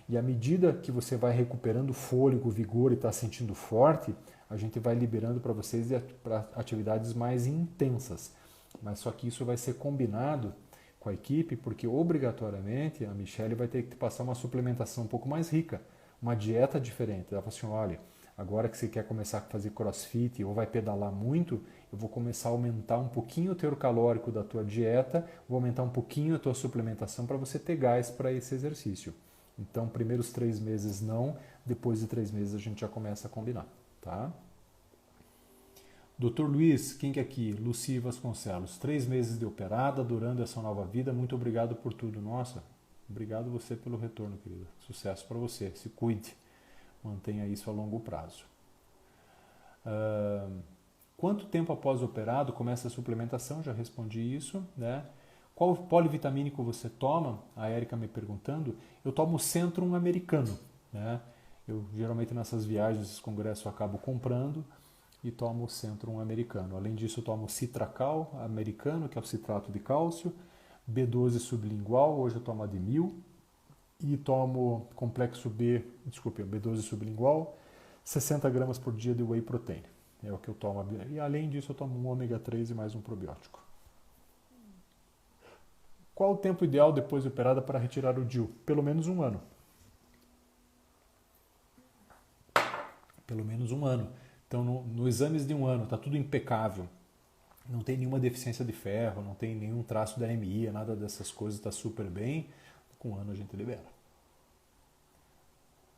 E à medida que você vai recuperando fôlego, vigor e está sentindo forte, a gente vai liberando para vocês para atividades mais intensas. Mas só que isso vai ser combinado com a equipe, porque obrigatoriamente a Michelle vai ter que passar uma suplementação um pouco mais rica, uma dieta diferente. Ela fala assim, olha, agora que você quer começar a fazer crossfit ou vai pedalar muito, eu vou começar a aumentar um pouquinho o teor calórico da tua dieta, vou aumentar um pouquinho a tua suplementação para você ter gás para esse exercício. Então, primeiros 3 meses não, depois de 3 meses a gente já começa a combinar, tá? Doutor Luiz, quem que é aqui? Luci Vasconcelos, 3 meses de operada, adorando essa nova vida, muito obrigado por tudo. Nossa, obrigado você pelo retorno, querida. Sucesso para você, se cuide, mantenha isso a longo prazo. Quanto tempo após o operado começa a suplementação? Já respondi isso, né? Qual polivitamínico você toma? A Érica me perguntando. Eu tomo Centrum americano, né? Eu geralmente nessas viagens, esses congressos, eu acabo comprando e tomo o Centrum americano. Além disso, eu tomo Citracal americano, que é o citrato de cálcio, B12 sublingual, hoje eu tomo a de 1000, e tomo complexo B12 sublingual, 60 gramas por dia de whey protein. É o que eu tomo. E além disso, eu tomo um ômega 3 e mais um probiótico. Qual o tempo ideal depois de operada para retirar o DIU? Pelo menos 1 ano. Pelo menos 1 ano. Então, no exames de 1 ano, está tudo impecável. Não tem nenhuma deficiência de ferro, não tem nenhum traço de anemia, nada dessas coisas, está super bem. Com 1 ano a gente libera.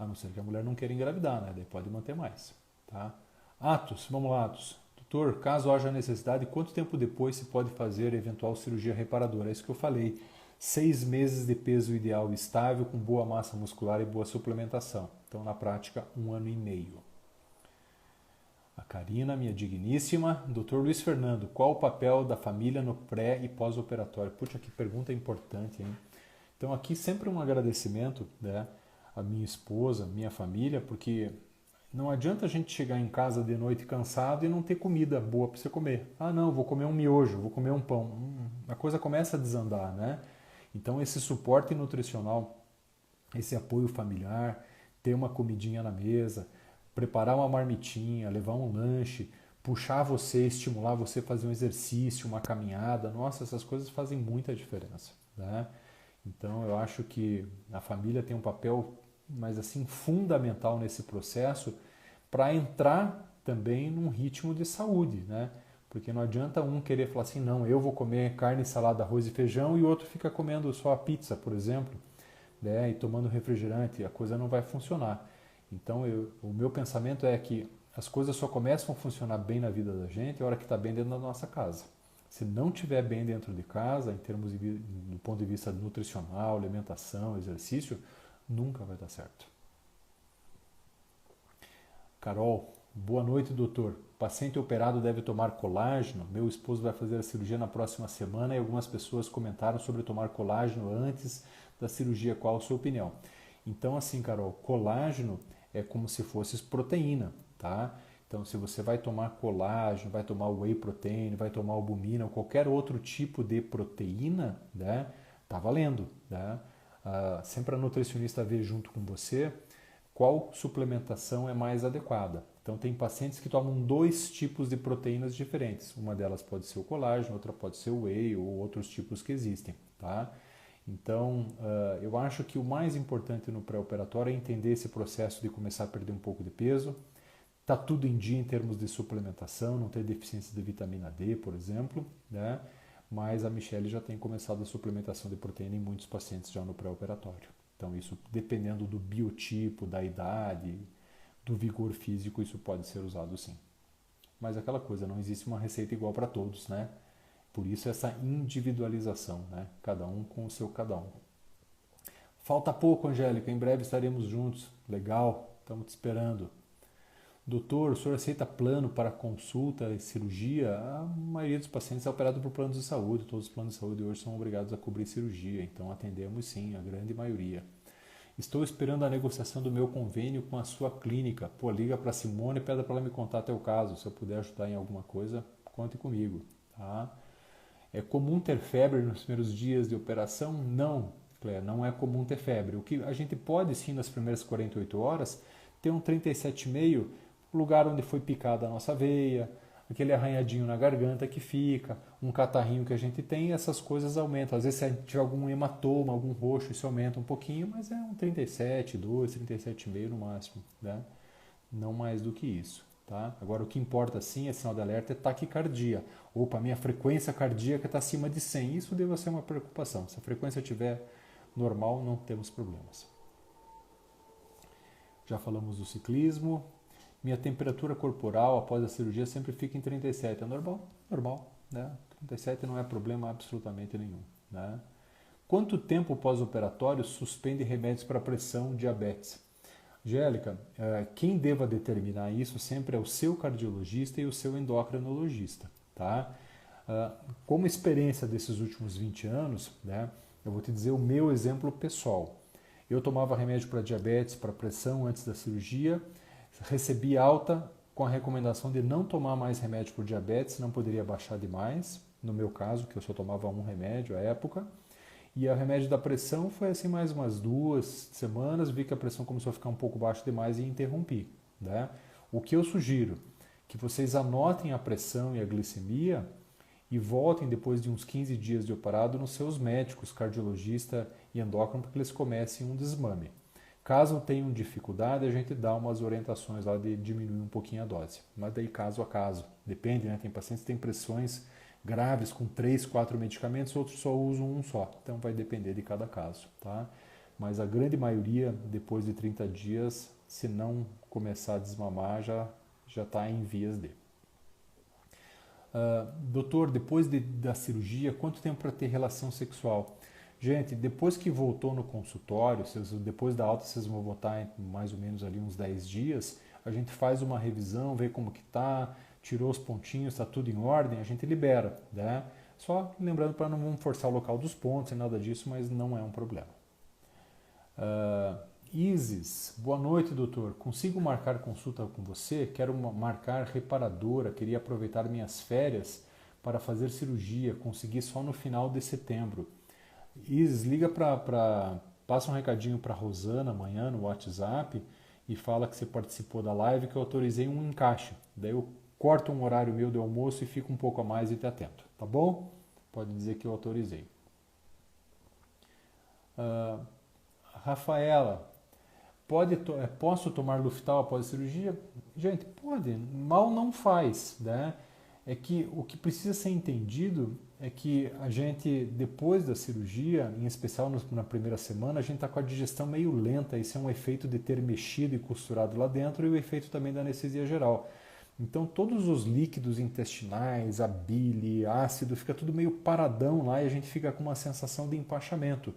a não ser que a mulher não queira engravidar, né? Daí pode manter mais, tá? Atos, vamos lá, Atos. Doutor, caso haja necessidade, quanto tempo depois se pode fazer eventual cirurgia reparadora? É isso que eu falei. 6 meses de peso ideal estável, com boa massa muscular e boa suplementação. Então, na prática, 1 ano e meio. A Karina, minha digníssima. Doutor Luiz Fernando, qual o papel da família no pré e pós-operatório? Puxa, que pergunta importante, hein? Então, aqui sempre um agradecimento, né, à minha esposa, minha família, porque não adianta a gente chegar em casa de noite cansado e não ter comida boa para você comer. Ah, não, vou comer um miojo, vou comer um pão. A coisa começa a desandar, né? Então, esse suporte nutricional, esse apoio familiar, ter uma comidinha na mesa, preparar uma marmitinha, levar um lanche, puxar você, estimular você a fazer um exercício, uma caminhada, nossa, essas coisas fazem muita diferença, né? Então, eu acho que a família tem um papel, mas assim, fundamental nesse processo para entrar também num ritmo de saúde, né? Porque não adianta um querer falar assim, não, eu vou comer carne, salada, arroz e feijão e o outro fica comendo só a pizza, por exemplo, né? E tomando refrigerante, a coisa não vai funcionar. Então, o meu pensamento é que as coisas só começam a funcionar bem na vida da gente a hora que está bem dentro da nossa casa. Se não estiver bem dentro de casa, em termos do ponto de vista nutricional, alimentação, exercício, nunca vai dar certo. Carol, boa noite, doutor. Paciente operado deve tomar colágeno? Meu esposo vai fazer a cirurgia na próxima semana e algumas pessoas comentaram sobre tomar colágeno antes da cirurgia. Qual a sua opinião? Então, assim, Carol, colágeno é como se fosse proteína, tá? Então, se você vai tomar colágeno, vai tomar whey protein, vai tomar albumina ou qualquer outro tipo de proteína, né? Tá valendo, né? Sempre a nutricionista vê junto com você qual suplementação é mais adequada. Então, tem pacientes que tomam 2 tipos de proteínas diferentes. Uma delas pode ser o colágeno, outra pode ser o whey ou outros tipos que existem, tá? Então, eu acho que o mais importante no pré-operatório é entender esse processo de começar a perder um pouco de peso. Tá tudo em dia em termos de suplementação, não ter deficiência de vitamina D, por exemplo, né? Mas a Michelle já tem começado a suplementação de proteína em muitos pacientes já no pré-operatório. Então, isso dependendo do biotipo, da idade, do vigor físico, isso pode ser usado sim. Mas aquela coisa, não existe uma receita igual para todos, né? Por isso essa individualização, né? Cada um com o seu cada um. Falta pouco, Angélica, em breve estaremos juntos. Legal, estamos te esperando. Doutor, o senhor aceita plano para consulta e cirurgia? A maioria dos pacientes é operado por planos de saúde. Todos os planos de saúde hoje são obrigados a cobrir cirurgia, então atendemos sim, a grande maioria. Estou esperando a negociação do meu convênio com a sua clínica. Pô, liga para a Simone e pede para ela me contar teu caso. Se eu puder ajudar em alguma coisa, conte comigo, tá? É comum ter febre nos primeiros dias de operação? Não, Claire, não é comum ter febre. O que a gente pode sim nas primeiras 48 horas ter um 37,5, lugar onde foi picada a nossa veia, aquele arranhadinho na garganta que fica, um catarrinho que a gente tem, essas coisas aumentam. Às vezes se a gente tiver algum hematoma, algum roxo, isso aumenta um pouquinho, mas é um 37,2, 37,5 no máximo, né? Não mais do que isso. Tá? Agora, o que importa sim, é sinal de alerta, é taquicardia. Opa, minha frequência cardíaca está acima de 100. Isso deve ser uma preocupação. Se a frequência estiver normal, não temos problemas. Já falamos do ciclismo. Minha temperatura corporal após a cirurgia sempre fica em 37. É normal? Normal. Né? 37 não é problema absolutamente nenhum. Né? Quanto tempo pós-operatório suspende remédios para pressão, diabetes? Angélica, quem deva determinar isso sempre é o seu cardiologista e o seu endocrinologista, tá? Como experiência desses últimos 20 anos, né, eu vou te dizer o meu exemplo pessoal. Eu tomava remédio para diabetes, para pressão antes da cirurgia, recebi alta com a recomendação de não tomar mais remédio por diabetes, não poderia baixar demais, no meu caso, que eu só tomava um remédio à época. E o remédio da pressão foi assim mais umas 2 semanas, vi que a pressão começou a ficar um pouco baixa demais e interrompi. Né? O que eu sugiro? Que vocês anotem a pressão e a glicemia e voltem depois de uns 15 dias de operado nos seus médicos, cardiologista e endócrino, para que eles comecem um desmame. Caso tenham dificuldade, a gente dá umas orientações lá de diminuir um pouquinho a dose. Mas daí caso a caso. Depende, né? Tem pacientes que têm pressões graves com 3, 4 medicamentos, outros só usam um só. Então vai depender de cada caso, tá? mas a grande maioria, depois de 30 dias, se não começar a desmamar, já está em vias de. Doutor, depois da cirurgia, quanto tempo para ter relação sexual? Gente, depois que voltou no consultório, depois da alta vocês vão voltar em mais ou menos ali uns 10 dias, a gente faz uma revisão, vê como que tá, tirou os pontinhos, está tudo em ordem, a gente libera, né? Só lembrando para não vamos forçar o local dos pontos e nada disso, mas não é um problema. Isis, boa noite, doutor. Consigo marcar consulta com você? Quero marcar reparadora, queria aproveitar minhas férias para fazer cirurgia, consegui só no final de setembro. Isis, liga passa um recadinho para Rosana amanhã no WhatsApp e fala que você participou da live, que eu autorizei um encaixe. Daí eu corto um horário meu de almoço e fico um pouco a mais e te atento, tá bom? Pode dizer que eu autorizei. Rafaela, posso tomar Luftal após a cirurgia? Gente, pode, mal não faz, né? É que o que precisa ser entendido é que a gente, depois da cirurgia, em especial na primeira semana, a gente está com a digestão meio lenta. Isso é um efeito de ter mexido e costurado lá dentro e o efeito também da anestesia geral. Então, todos os líquidos intestinais, a bile, ácido, fica tudo meio paradão lá e a gente fica com uma sensação de empachamento.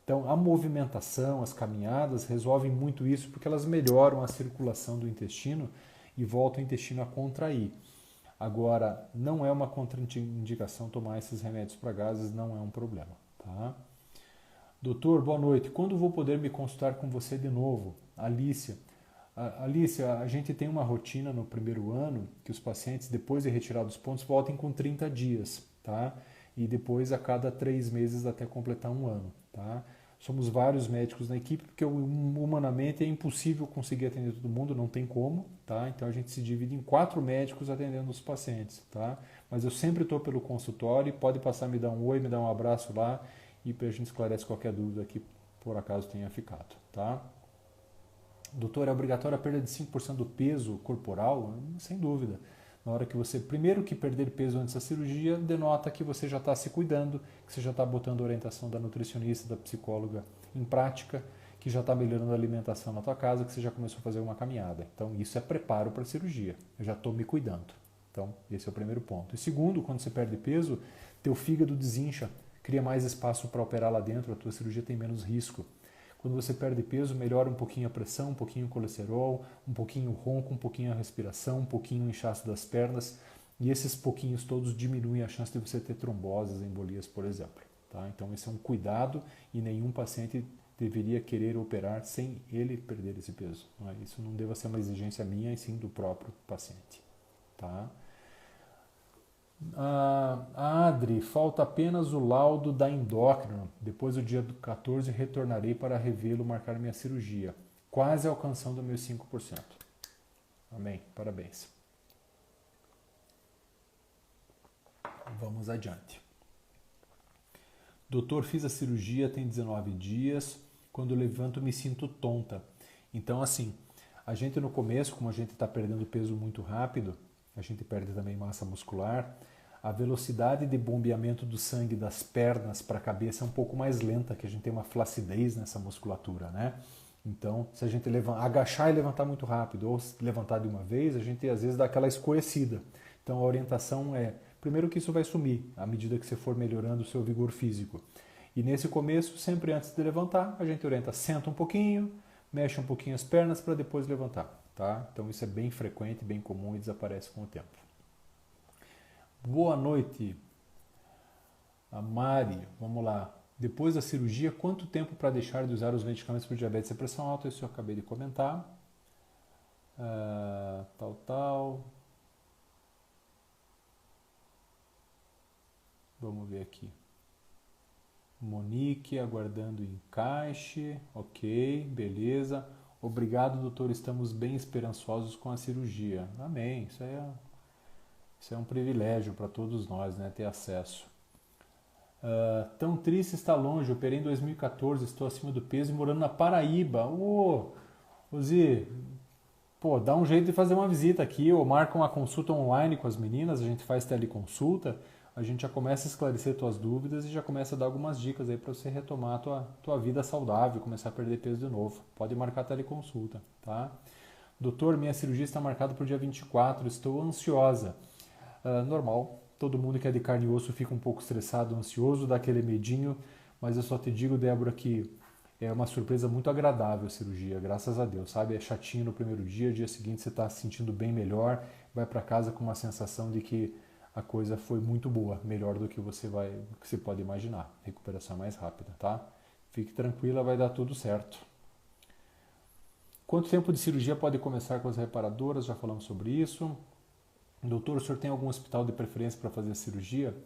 Então, a movimentação, as caminhadas resolvem muito isso porque elas melhoram a circulação do intestino e voltam o intestino a contrair. Agora, não é uma contraindicação tomar esses remédios para gases, não é um problema. Tá? Doutor, boa noite. Quando vou poder me consultar com você de novo? Alícia. Alícia, a gente tem uma rotina no primeiro ano que os pacientes, depois de retirar dos pontos, voltem com 30 dias. Tá? E depois a cada 3 meses até completar um ano. Tá? Somos vários médicos na equipe, porque humanamente é impossível conseguir atender todo mundo, não tem como, tá? Então a gente se divide em 4 médicos atendendo os pacientes, tá? Mas eu sempre estou pelo consultório, pode passar, me dar um oi, me dar um abraço lá e a gente esclarece qualquer dúvida que por acaso tenha ficado, tá? Doutor, é obrigatória a perda de 5% do peso corporal? Sem dúvida. Na hora que você, primeiro que perder peso antes da cirurgia, denota que você já está se cuidando, que você já está botando a orientação da nutricionista, da psicóloga em prática, que já está melhorando a alimentação na tua casa, que você já começou a fazer uma caminhada. Então, isso é preparo para a cirurgia. Eu já estou me cuidando. Então, esse é o primeiro ponto. E segundo, quando você perde peso, teu fígado desincha, cria mais espaço para operar lá dentro, a tua cirurgia tem menos risco. Quando você perde peso, melhora um pouquinho a pressão, um pouquinho o colesterol, um pouquinho o ronco, um pouquinho a respiração, um pouquinho o inchaço das pernas. E esses pouquinhos todos diminuem a chance de você ter tromboses, embolias, por exemplo. Tá? Então esse é um cuidado e nenhum paciente deveria querer operar sem ele perder esse peso. Isso não deva ser uma exigência minha, e sim do próprio paciente. Tá? Adri, falta apenas o laudo da endócrina. Depois do dia 14 retornarei para revê-lo, marcar minha cirurgia. Quase alcançando meus 5%. Amém. Parabéns. Vamos adiante. Doutor, fiz a cirurgia tem 19 dias. Quando levanto me sinto tonta. Então assim, a gente no começo, como a gente está perdendo peso muito rápido, a gente perde também massa muscular, a velocidade de bombeamento do sangue das pernas para a cabeça é um pouco mais lenta, que a gente tem uma flacidez nessa musculatura, né? Então, se a gente agachar e levantar muito rápido, ou levantar de uma vez, a gente às vezes dá aquela escurecida. Então, a orientação é, primeiro que isso vai sumir, à medida que você for melhorando o seu vigor físico. E nesse começo, sempre antes de levantar, a gente orienta, senta um pouquinho, mexe um pouquinho as pernas para depois levantar. Tá? Então isso é bem frequente, bem comum e desaparece com o tempo. Boa noite, a Mari. Vamos lá. Depois da cirurgia, quanto tempo para deixar de usar os medicamentos para diabetes e pressão alta? Isso eu acabei de comentar. Vamos ver aqui. Monique, aguardando encaixe. Ok, beleza. Obrigado, doutor. Estamos bem esperançosos com a cirurgia. Amém. Isso é um privilégio para todos nós, né? Ter acesso. Tão triste está longe. Operei em 2014, estou acima do peso e morando na Paraíba. Zi, dá um jeito de fazer uma visita aqui ou marca uma consulta online com as meninas. A gente faz teleconsulta. a gente já começa a esclarecer tuas dúvidas e já começa a dar algumas dicas aí para você retomar a tua vida saudável, começar a perder peso de novo. Pode marcar a teleconsulta, tá? Doutor, minha cirurgia está marcada para o dia 24, estou ansiosa. Normal, todo mundo que é de carne e osso fica um pouco estressado, ansioso, dá aquele medinho, mas eu só te digo, Débora, que é uma surpresa muito agradável a cirurgia, graças a Deus, sabe? É chatinho no primeiro dia seguinte você está se sentindo bem melhor, vai para casa com uma sensação de que a coisa foi muito boa, melhor do que você pode imaginar. Recuperação mais rápida, tá? Fique tranquila, vai dar tudo certo. Quanto tempo de cirurgia pode começar com as reparadoras? Já falamos sobre isso. Doutor, o senhor tem algum hospital de preferência para fazer a cirurgia?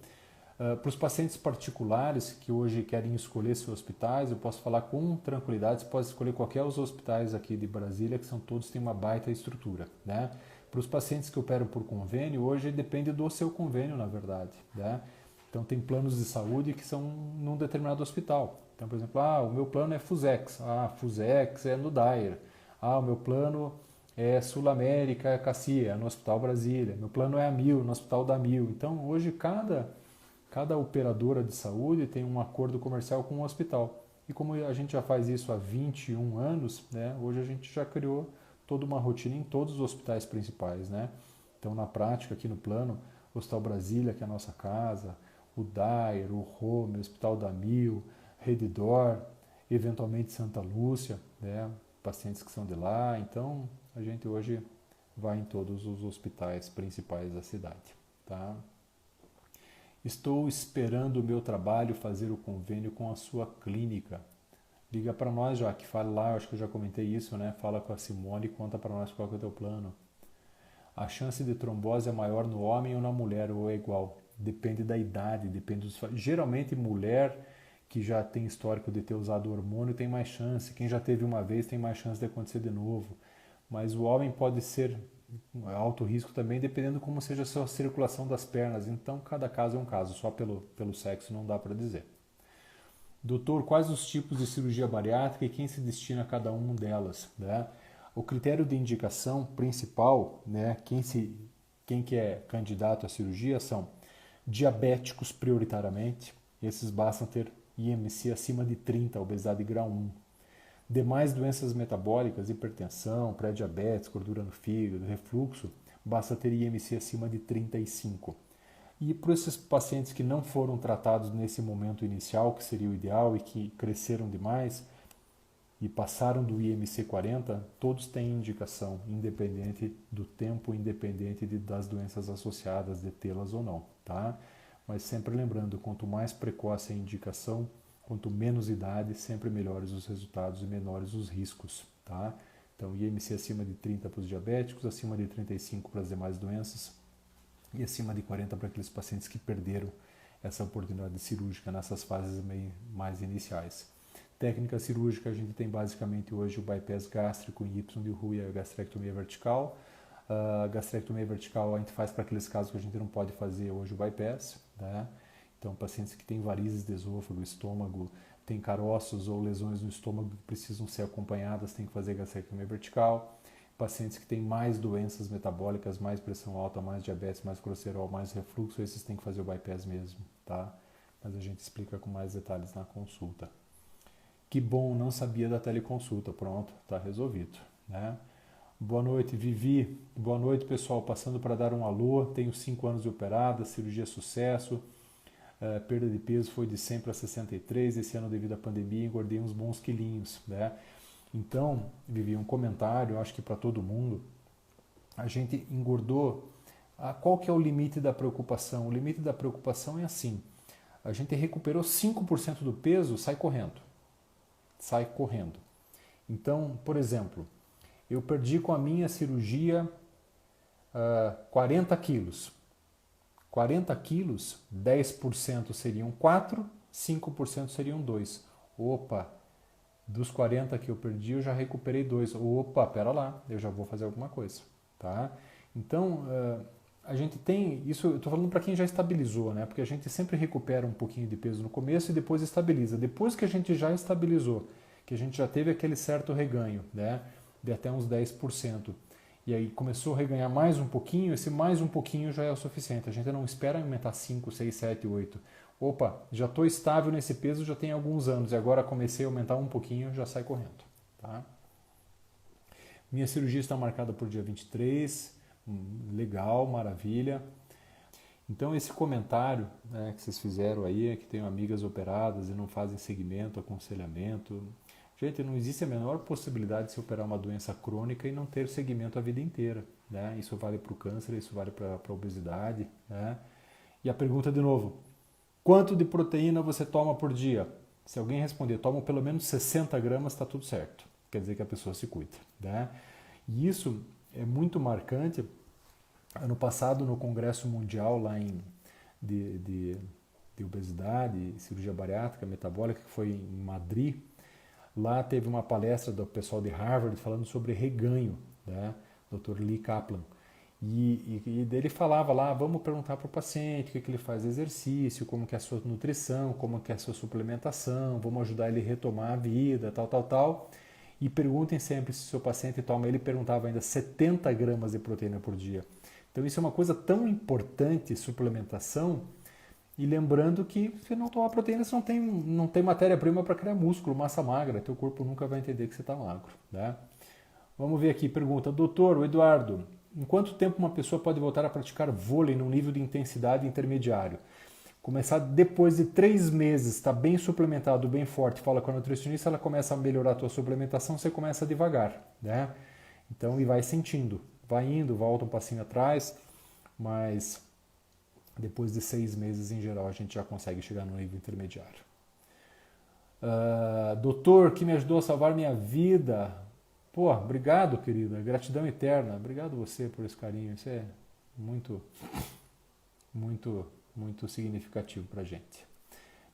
Para os pacientes particulares que hoje querem escolher seus hospitais, eu posso falar com tranquilidade, você pode escolher qualquer dos hospitais aqui de Brasília, que todos têm uma baita estrutura, né? Para os pacientes que operam por convênio, hoje depende do seu convênio, na verdade, né? Então tem planos de saúde que são num determinado hospital. Então, por exemplo, o meu plano é Fusex, Fusex é no Dyer. O meu plano é Sul América, é Cacia, no Hospital Brasília. Meu plano é a Mil, no Hospital da Mil. Então, hoje, cada operadora de saúde tem um acordo comercial com o hospital. E como a gente já faz isso há 21 anos, né, hoje a gente já criou toda uma rotina em todos os hospitais principais, né? Então, na prática, aqui no plano, o Hospital Brasília, que é a nossa casa, o Dyer, o Home, o Hospital da Mil, Redidor, eventualmente Santa Lúcia, né? Pacientes que são de lá. Então, a gente hoje vai em todos os hospitais principais da cidade, tá? Estou esperando o meu trabalho fazer o convênio com a sua clínica. Liga para nós já, que fala lá, acho que eu já comentei isso, né? Fala com a Simone e conta para nós qual que é o teu plano. A chance de trombose é maior no homem ou na mulher, ou é igual? Depende da idade, depende dos... Geralmente mulher que já tem histórico de ter usado hormônio tem mais chance. Quem já teve uma vez tem mais chance de acontecer de novo. Mas o homem pode ser alto risco também, dependendo como seja a sua circulação das pernas. Então, cada caso é um caso, só pelo sexo não dá para dizer. Doutor, quais os tipos de cirurgia bariátrica e quem se destina a cada uma delas? Né? O critério de indicação principal, né, quem que é candidato à cirurgia são diabéticos prioritariamente, esses bastam ter IMC acima de 30, obesidade grau 1. Demais doenças metabólicas, hipertensão, pré-diabetes, gordura no fígado, refluxo, basta ter IMC acima de 35. E para esses pacientes que não foram tratados nesse momento inicial, que seria o ideal, e que cresceram demais e passaram do IMC 40, todos têm indicação, independente do tempo, independente das doenças associadas, de tê-las ou não, tá? Mas sempre lembrando, quanto mais precoce a indicação, quanto menos idade, sempre melhores os resultados e menores os riscos, tá? Então, IMC acima de 30 para os diabéticos, acima de 35 para as demais doenças e acima de 40 para aqueles pacientes que perderam essa oportunidade cirúrgica nessas fases mais iniciais. Técnica cirúrgica, a gente tem basicamente hoje o bypass gástrico em Y de Roux e a gastrectomia vertical. A gastrectomia vertical a gente faz para aqueles casos que a gente não pode fazer hoje o bypass, né? Então, pacientes que têm varizes de esôfago, estômago, têm caroços ou lesões no estômago que precisam ser acompanhadas, tem que fazer gastrectomia vertical. Pacientes que têm mais doenças metabólicas, mais pressão alta, mais diabetes, mais colesterol, mais refluxo, esses têm que fazer o bypass mesmo, tá? Mas a gente explica com mais detalhes na consulta. Que bom, não sabia da teleconsulta. Pronto, está resolvido, né? Boa noite, Vivi. Boa noite, pessoal. Passando para dar um alô. Tenho 5 anos de operada, cirurgia sucesso. Perda de peso foi de 100 para 63. Esse ano, devido à pandemia, engordei uns bons quilinhos, né? Então, Vivi, um comentário, acho que para todo mundo. A gente engordou. Qual que é o limite da preocupação? O limite da preocupação é assim. A gente recuperou 5% do peso, sai correndo. Sai correndo. Então, por exemplo, eu perdi com a minha cirurgia 40 quilos. 40 quilos, 10% seriam 4, 5% seriam 2. Opa, dos 40 que eu perdi, eu já recuperei 2. Opa, pera lá, eu já vou fazer alguma coisa, tá? Então, a gente tem, isso eu estou falando para quem já estabilizou, né? Porque a gente sempre recupera um pouquinho de peso no começo e depois estabiliza. Depois que a gente já estabilizou, que a gente já teve aquele certo reganho, né? De até uns 10%. e aí começou a reganhar mais um pouquinho, esse mais um pouquinho já é o suficiente. A gente não espera aumentar 5, 6, 7, 8. Opa, já estou estável nesse peso já tem alguns anos e agora comecei a aumentar um pouquinho, já sai correndo. Tá? Minha cirurgia está marcada por dia 23, legal, maravilha. Então esse comentário, né, que vocês fizeram aí, é que tenho amigas operadas e não fazem segmento, aconselhamento. Gente, não existe a menor possibilidade de se operar uma doença crônica e não ter segmento a vida inteira. Né? Isso vale para o câncer, isso vale para a obesidade. Né? E a pergunta de novo, quanto de proteína você toma por dia? Se alguém responder, tomo pelo menos 60 gramas, está tudo certo. Quer dizer que a pessoa se cuida. Né? E isso é muito marcante. Ano passado, no Congresso Mundial lá de Obesidade e Cirurgia Bariátrica Metabólica, que foi em Madrid, lá teve uma palestra do pessoal de Harvard falando sobre reganho, né? Dr. Lee Kaplan. E dele falava lá, vamos perguntar para o paciente o que ele faz exercício, como que é a sua nutrição, como que é a sua suplementação, vamos ajudar ele a retomar a vida, tal. E perguntem sempre se o seu paciente toma, ele perguntava ainda 70 gramas de proteína por dia. Então isso é uma coisa tão importante, suplementação, e lembrando que se não tomar proteína, você não tem matéria-prima para criar músculo, massa magra, teu corpo nunca vai entender que você está magro. Né? Vamos ver aqui, pergunta, doutor, o Eduardo, em quanto tempo uma pessoa pode voltar a praticar vôlei num nível de intensidade intermediário? Começar depois de 3 meses, está bem suplementado, bem forte, fala com a nutricionista, ela começa a melhorar a tua suplementação, você começa devagar, né? Então, e vai sentindo, vai indo, volta um passinho atrás, mas depois de 6 meses, em geral, a gente já consegue chegar no nível intermediário. Doutor, que me ajudou a salvar minha vida. Pô, obrigado, querida, gratidão eterna, obrigado você por esse carinho, isso é muito significativo pra gente.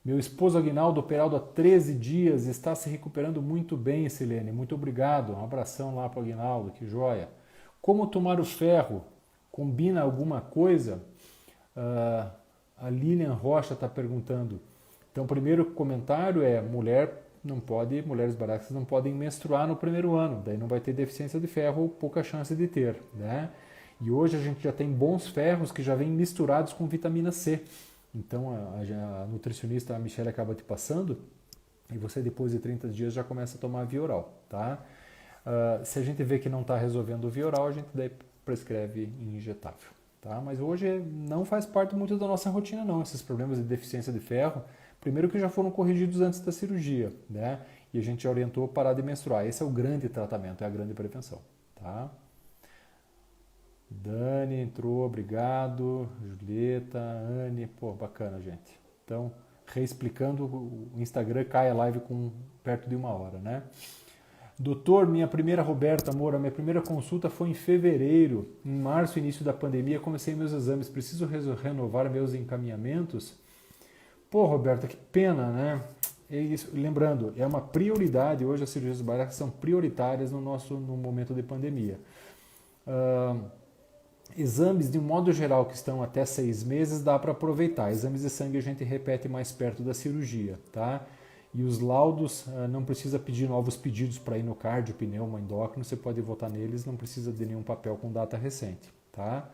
Meu esposo Aguinaldo, operado há 13 dias, está se recuperando muito bem, Silene. Muito obrigado. Um abração lá para o Aguinaldo, que joia. Como tomar o ferro? Combina alguma coisa? A Lilian Rocha está perguntando. Então, o primeiro comentário é, mulheres bariátricas não podem menstruar no primeiro ano, daí não vai ter deficiência de ferro ou pouca chance de ter, né? E hoje a gente já tem bons ferros que já vêm misturados com vitamina C. Então a nutricionista, a Michelle, acaba te passando e você depois de 30 dias já começa a tomar via oral, tá? Se a gente vê que não está resolvendo o via oral, a gente daí prescreve injetável, tá? Mas hoje não faz parte muito da nossa rotina não, esses problemas de deficiência de ferro, primeiro que já foram corrigidos antes da cirurgia, né? E a gente já orientou parar de menstruar, esse é o grande tratamento, é a grande prevenção, tá? Dani entrou, obrigado. Julieta, Anne, pô, bacana, gente. Então, reexplicando, o Instagram cai a live com perto de 1 hora, né? Doutor, Roberta Moura, minha primeira consulta foi em fevereiro. Em março, início da pandemia, comecei meus exames. Preciso renovar meus encaminhamentos? Pô, Roberta, que pena, né? Lembrando, é uma prioridade, hoje as cirurgias bariátricas são prioritárias no momento de pandemia. Exames, de um modo geral, que estão até 6 meses, dá para aproveitar. Exames de sangue a gente repete mais perto da cirurgia, tá? E os laudos, não precisa pedir novos pedidos para ir no cardio, pneuma, endócrino, você pode votar neles, não precisa de nenhum papel com data recente, tá?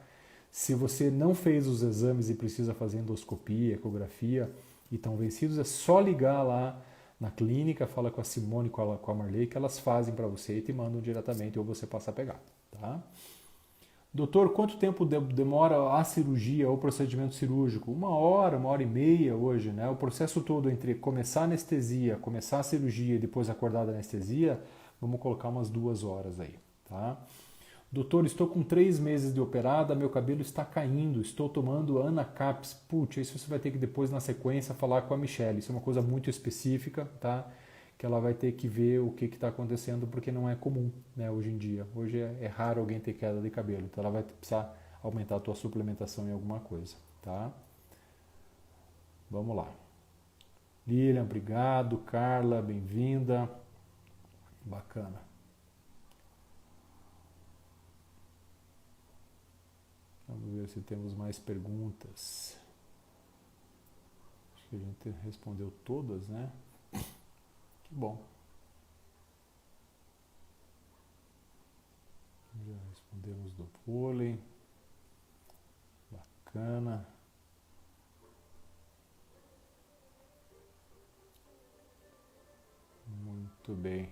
Se você não fez os exames e precisa fazer endoscopia, ecografia e estão vencidos, é só ligar lá na clínica, fala com a Simone, com a Marley, que elas fazem para você e te mandam diretamente ou você passa a pegar, tá? Doutor, quanto tempo demora a cirurgia ou procedimento cirúrgico? 1 hora, 1h30 hoje, né? O processo todo entre começar a anestesia, começar a cirurgia e depois acordar da anestesia, vamos colocar umas 2 horas aí, tá? Doutor, estou com 3 meses de operada, meu cabelo está caindo, estou tomando Anacaps. Putz, isso você vai ter que depois na sequência falar com a Michelle, isso é uma coisa muito específica, tá? Que ela vai ter que ver o que está acontecendo, porque não é comum, né, hoje em dia. Hoje é raro alguém ter queda de cabelo, então ela vai precisar aumentar a tua suplementação em alguma coisa, tá? Vamos lá. Lilian, obrigado. Carla, bem-vinda. Bacana. Vamos ver se temos mais perguntas. Acho que a gente respondeu todas, né? Que bom. Já Deus do vôlei. Bacana. Muito bem.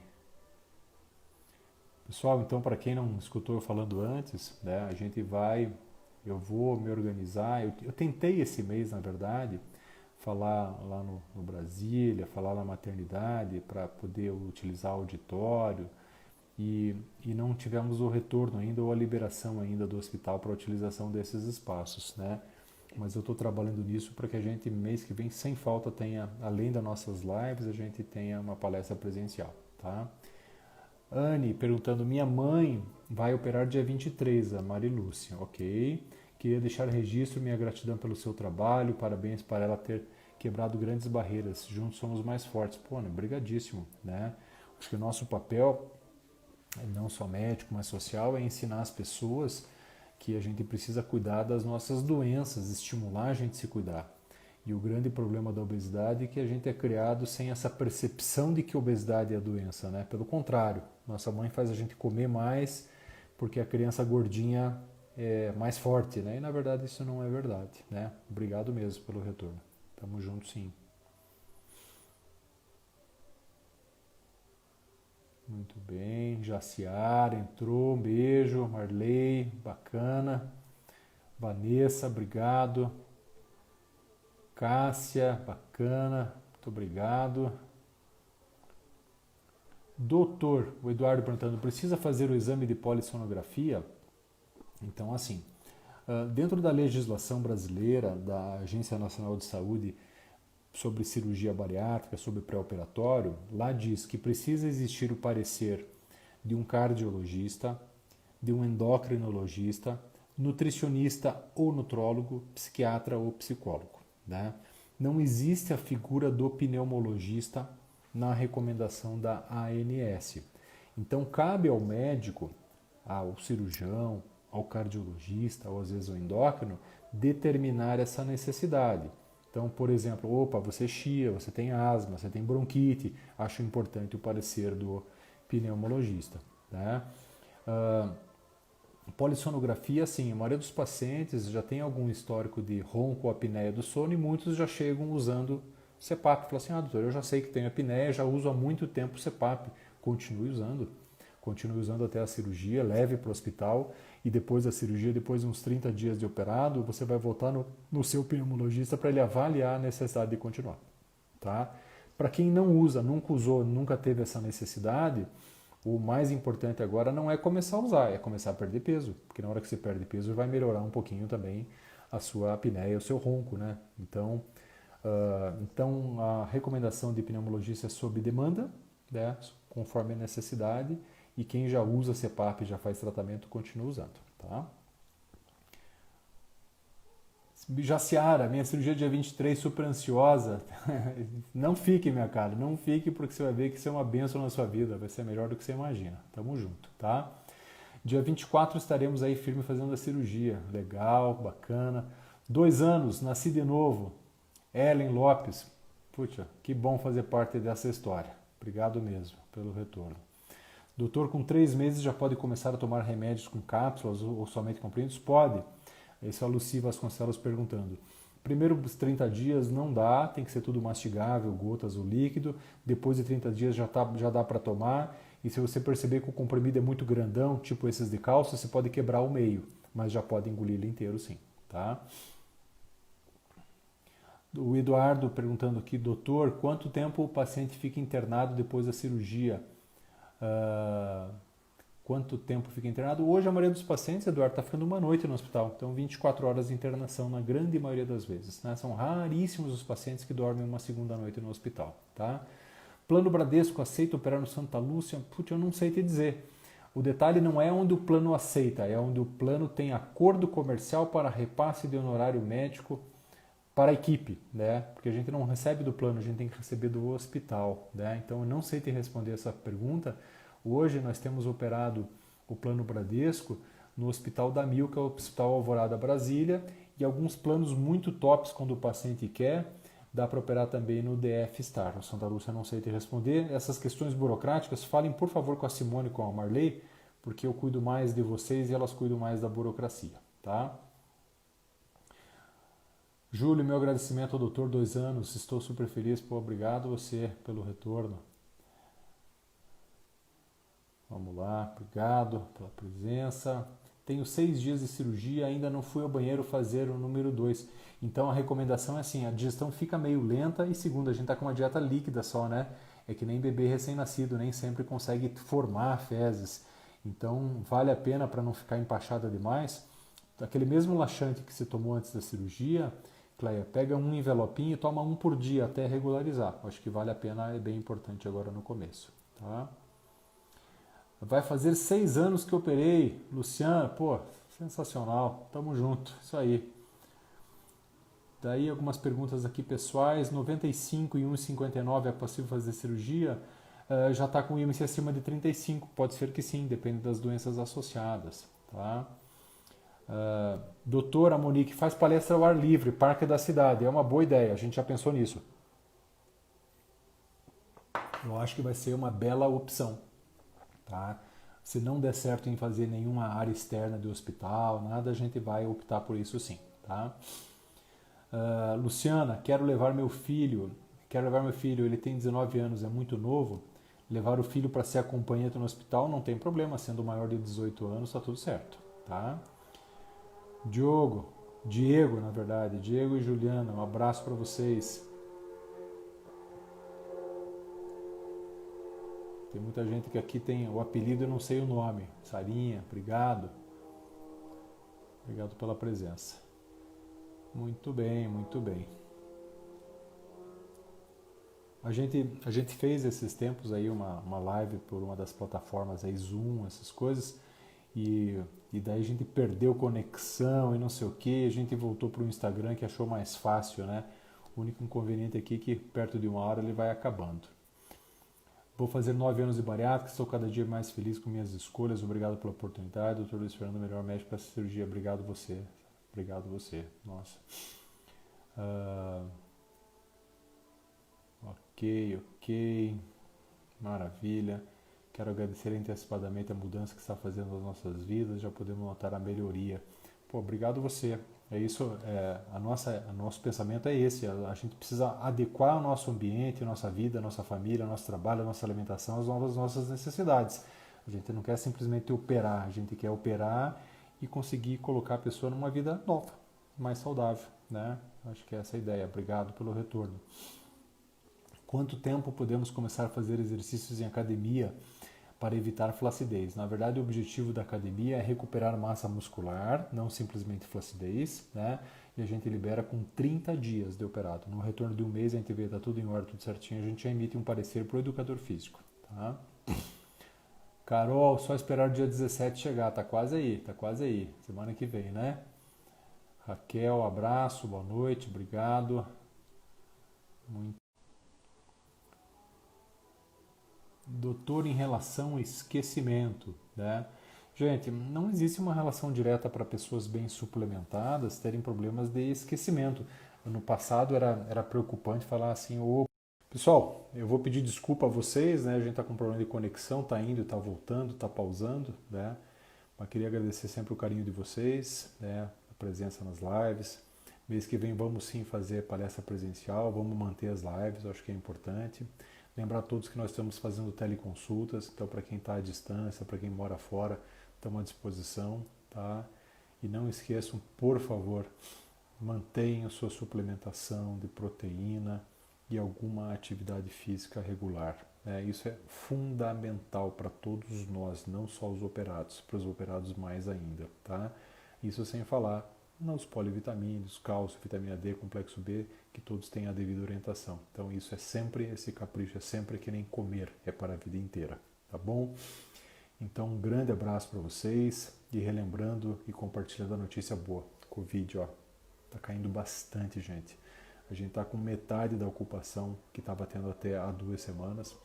Pessoal, então para quem não escutou eu falando antes, né, eu vou me organizar. Eu tentei esse mês, na verdade, falar lá no Brasília, falar na maternidade para poder utilizar auditório e não tivemos o retorno ainda ou a liberação ainda do hospital para a utilização desses espaços, né? Mas eu estou trabalhando nisso para que a gente mês que vem sem falta tenha, além das nossas lives, a gente tenha uma palestra presencial, tá? Anne perguntando, minha mãe vai operar dia 23, a Marilúcia, ok? Queria deixar registro minha gratidão pelo seu trabalho, parabéns para ela ter quebrado grandes barreiras, juntos somos mais fortes. Pô, né? Brigadíssimo, né? Acho que o nosso papel, não só médico, mas social, é ensinar as pessoas que a gente precisa cuidar das nossas doenças, estimular a gente a se cuidar. E o grande problema da obesidade é que a gente é criado sem essa percepção de que a obesidade é a doença, né? Pelo contrário, nossa mãe faz a gente comer mais porque a criança gordinha é mais forte, né? E na verdade isso não é verdade, né? Obrigado mesmo pelo retorno. Tamo junto, sim. Muito bem. Jaciara entrou, um beijo. Marley, bacana. Vanessa, obrigado. Cássia, bacana. Muito obrigado. Doutor, o Eduardo perguntando, precisa fazer o exame de polissonografia? Então, assim, dentro da legislação brasileira, da Agência Nacional de Saúde, sobre cirurgia bariátrica, sobre pré-operatório, lá diz que precisa existir o parecer de um cardiologista, de um endocrinologista, nutricionista ou nutrólogo, psiquiatra ou psicólogo, né? Não existe a figura do pneumologista na recomendação da ANS. Então cabe ao médico, ao cirurgião, ao cardiologista, ou às vezes ao endócrino, determinar essa necessidade. Então, por exemplo, opa, você chia, você tem asma, você tem bronquite, acho importante o parecer do pneumologista, né? Polissonografia, sim, a maioria dos pacientes já tem algum histórico de ronco ou apneia do sono e muitos já chegam usando CPAP. Falam assim, doutor, eu já sei que tenho apneia, já uso há muito tempo CPAP. Continue usando até a cirurgia, leve para o hospital e depois da cirurgia, depois de uns 30 dias de operado, você vai voltar no seu pneumologista para ele avaliar a necessidade de continuar. Tá? Para quem não usa, nunca usou, nunca teve essa necessidade, o mais importante agora não é começar a usar, é começar a perder peso, porque na hora que você perde peso vai melhorar um pouquinho também a sua apneia, o seu ronco, né? Então a recomendação de pneumologista é sob demanda, né? Conforme a necessidade, e quem já usa CPAP, já faz tratamento, continua usando, tá? Jaciara, minha cirurgia dia 23, super ansiosa. Não fique, minha cara, não fique, porque você vai ver que isso é uma bênção na sua vida, vai ser melhor do que você imagina. Tamo junto, tá? Dia 24 estaremos aí firme fazendo a cirurgia. Legal, bacana. 2 anos, nasci de novo. Ellen Lopes. Puxa, que bom fazer parte dessa história. Obrigado mesmo pelo retorno. Doutor, com 3 meses já pode começar a tomar remédios com cápsulas ou somente comprimidos? Pode. Esse é a Lucy Vasconcelos perguntando. Primeiros 30 dias não dá, tem que ser tudo mastigável, gotas ou líquido. Depois de 30 dias já dá para tomar. E se você perceber que o comprimido é muito grandão, tipo esses de cálcio, você pode quebrar o meio, mas já pode engolir ele inteiro sim, tá? O Eduardo perguntando aqui, doutor, quanto tempo o paciente fica internado depois da cirurgia? Quanto tempo fica internado? Hoje a maioria dos pacientes, Eduardo, está ficando uma noite no hospital, então 24 horas de internação na grande maioria das vezes, né? São raríssimos os pacientes que dormem uma segunda noite no hospital, tá? Plano Bradesco aceita operar no Santa Lúcia? Putz, eu não sei te dizer. O detalhe não é onde o plano aceita, é onde o plano tem acordo comercial para repasse de honorário médico para a equipe, né? Porque a gente não recebe do plano, a gente tem que receber do hospital, né? Então eu não sei te responder essa pergunta. Hoje nós temos operado o plano Bradesco no Hospital da Mil, que é o Hospital Alvorada Brasília, e alguns planos muito tops quando o paciente quer, dá para operar também no DF Star. O Santa Lúcia não sei te responder. Essas questões burocráticas, falem por favor com a Simone e com a Marley, porque eu cuido mais de vocês e elas cuidam mais da burocracia, tá? Júlio, meu agradecimento ao doutor, 2 anos, estou super feliz, pô, obrigado você pelo retorno. Vamos lá, obrigado pela presença. Tenho 6 dias de cirurgia, ainda não fui ao banheiro fazer o número 2. Então a recomendação é assim, a digestão fica meio lenta e segundo, a gente está com uma dieta líquida só, né? É que nem bebê recém-nascido, nem sempre consegue formar fezes. Então vale a pena para não ficar empachada demais. Aquele mesmo laxante que você tomou antes da cirurgia, Cleia, pega um envelopinho e toma um por dia até regularizar. Acho que vale a pena, é bem importante agora no começo, tá? Vai fazer 6 anos que operei. Luciana, pô, sensacional. Tamo junto. Isso aí. Daí algumas perguntas aqui pessoais. 95 e 1,59 é possível fazer cirurgia? Já está com IMC acima de 35. Pode ser que sim, depende das doenças associadas. Tá? Doutora Monique, faz palestra ao ar livre, Parque da Cidade. É uma boa ideia, a gente já pensou nisso. Eu acho que vai ser uma bela opção. Tá? Se não der certo em fazer nenhuma área externa do hospital, nada, a gente vai optar por isso sim. Tá? Luciana, quero levar meu filho, ele tem 19 anos, é muito novo. Levar o filho para ser acompanhante no hospital não tem problema, sendo maior de 18 anos, está tudo certo. Tá? Diego, na verdade, Diego e Juliana, um abraço para vocês. Tem muita gente que aqui tem o apelido e não sei o nome. Sarinha, obrigado. Obrigado pela presença. Muito bem, muito bem. A gente fez esses tempos aí uma live por uma das plataformas aí, Zoom, essas coisas, e daí a gente perdeu conexão e não sei o que, a gente voltou para o Instagram que achou mais fácil, né? O único inconveniente aqui é que perto de 1 hora ele vai acabando. Vou fazer 9 anos de bariátrica, estou cada dia mais feliz com minhas escolhas. Obrigado pela oportunidade. Dr. Luiz Fernando, melhor médico para essa cirurgia. Obrigado você. Obrigado você. Nossa. Ok. Maravilha. Quero agradecer antecipadamente a mudança que está fazendo nas nossas vidas. Já podemos notar a melhoria. Pô, obrigado você. É isso, o nosso pensamento é esse, a gente precisa adequar o nosso ambiente, a nossa vida, a nossa família, o nosso trabalho, a nossa alimentação às nossas necessidades. A gente não quer simplesmente operar, a gente quer operar e conseguir colocar a pessoa numa vida nova, mais saudável, né? Acho que é essa a ideia. Obrigado pelo retorno. Quanto tempo podemos começar a fazer exercícios em academia para evitar flacidez? Na verdade, o objetivo da academia é recuperar massa muscular, não simplesmente flacidez, né? E a gente libera com 30 dias de operado. No retorno de 1 mês, a gente vê que está tudo em ordem, tudo certinho, a gente já emite um parecer para o educador físico. Tá? Carol, só esperar o dia 17 chegar, tá quase aí, semana que vem, né? Raquel, abraço, boa noite, obrigado. Doutor, em relação ao esquecimento, né? Gente, não existe uma relação direta para pessoas bem suplementadas terem problemas de esquecimento. No passado era preocupante falar assim, pessoal, eu vou pedir desculpa a vocês, né? A gente está com problema de conexão, está indo, está voltando, está pausando, né? Mas queria agradecer sempre o carinho de vocês, né? A presença nas lives. Mês que vem vamos sim fazer palestra presencial, vamos manter as lives, eu acho que é importante. Lembrar a todos que nós estamos fazendo teleconsultas, então para quem está à distância, para quem mora fora, estamos à disposição, tá? E não esqueçam, por favor, mantenham sua suplementação de proteína e alguma atividade física regular. Né? Isso é fundamental para todos nós, não só os operados, para os operados mais ainda, tá? Isso sem falar nos polivitamínicos, cálcio, vitamina D, complexo B, que todos têm a devida orientação. Então isso é sempre, esse capricho é sempre que nem comer, é para a vida inteira, tá bom? Então um grande abraço para vocês e relembrando e compartilhando a notícia boa. Covid, ó, tá caindo bastante, gente. A gente tá com metade da ocupação que estava tendo até há 2 semanas.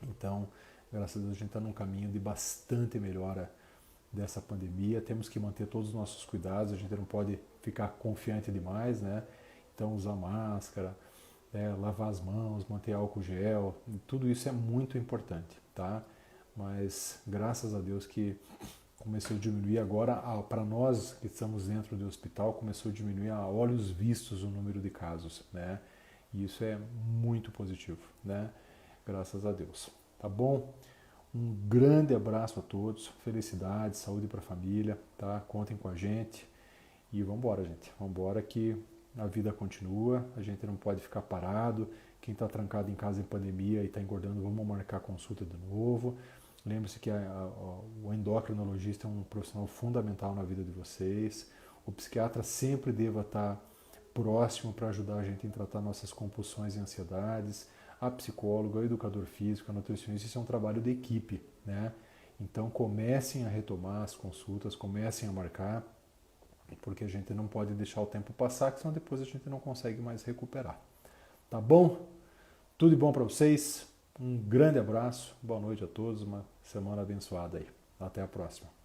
Então, graças a Deus, a gente está num caminho de bastante melhora dessa pandemia. Temos que manter todos os nossos cuidados, a gente não pode ficar confiante demais, né? Então usar máscara, lavar as mãos, manter álcool gel, tudo isso é muito importante, tá? mas graças a Deus que começou a diminuir agora, para nós que estamos dentro do hospital, começou a diminuir a olhos vistos o número de casos, né? E isso é muito positivo, né? Graças a Deus. Tá bom? Um grande abraço a todos, felicidades, saúde para a família, tá? Contem com a gente e vamos embora, gente. Vamos embora que a vida continua, a gente não pode ficar parado. Quem está trancado em casa em pandemia e está engordando, vamos marcar consulta de novo. Lembre-se que o endocrinologista é um profissional fundamental na vida de vocês. O psiquiatra sempre deva estar próximo para ajudar a gente em tratar nossas compulsões e ansiedades. A psicóloga, o educador físico, a nutricionista, isso é um trabalho de equipe, né? Então comecem a retomar as consultas, comecem a marcar, porque a gente não pode deixar o tempo passar, que senão depois a gente não consegue mais recuperar. Tá bom? Tudo de bom para vocês. Um grande abraço, boa noite a todos, uma semana abençoada aí. Até a próxima.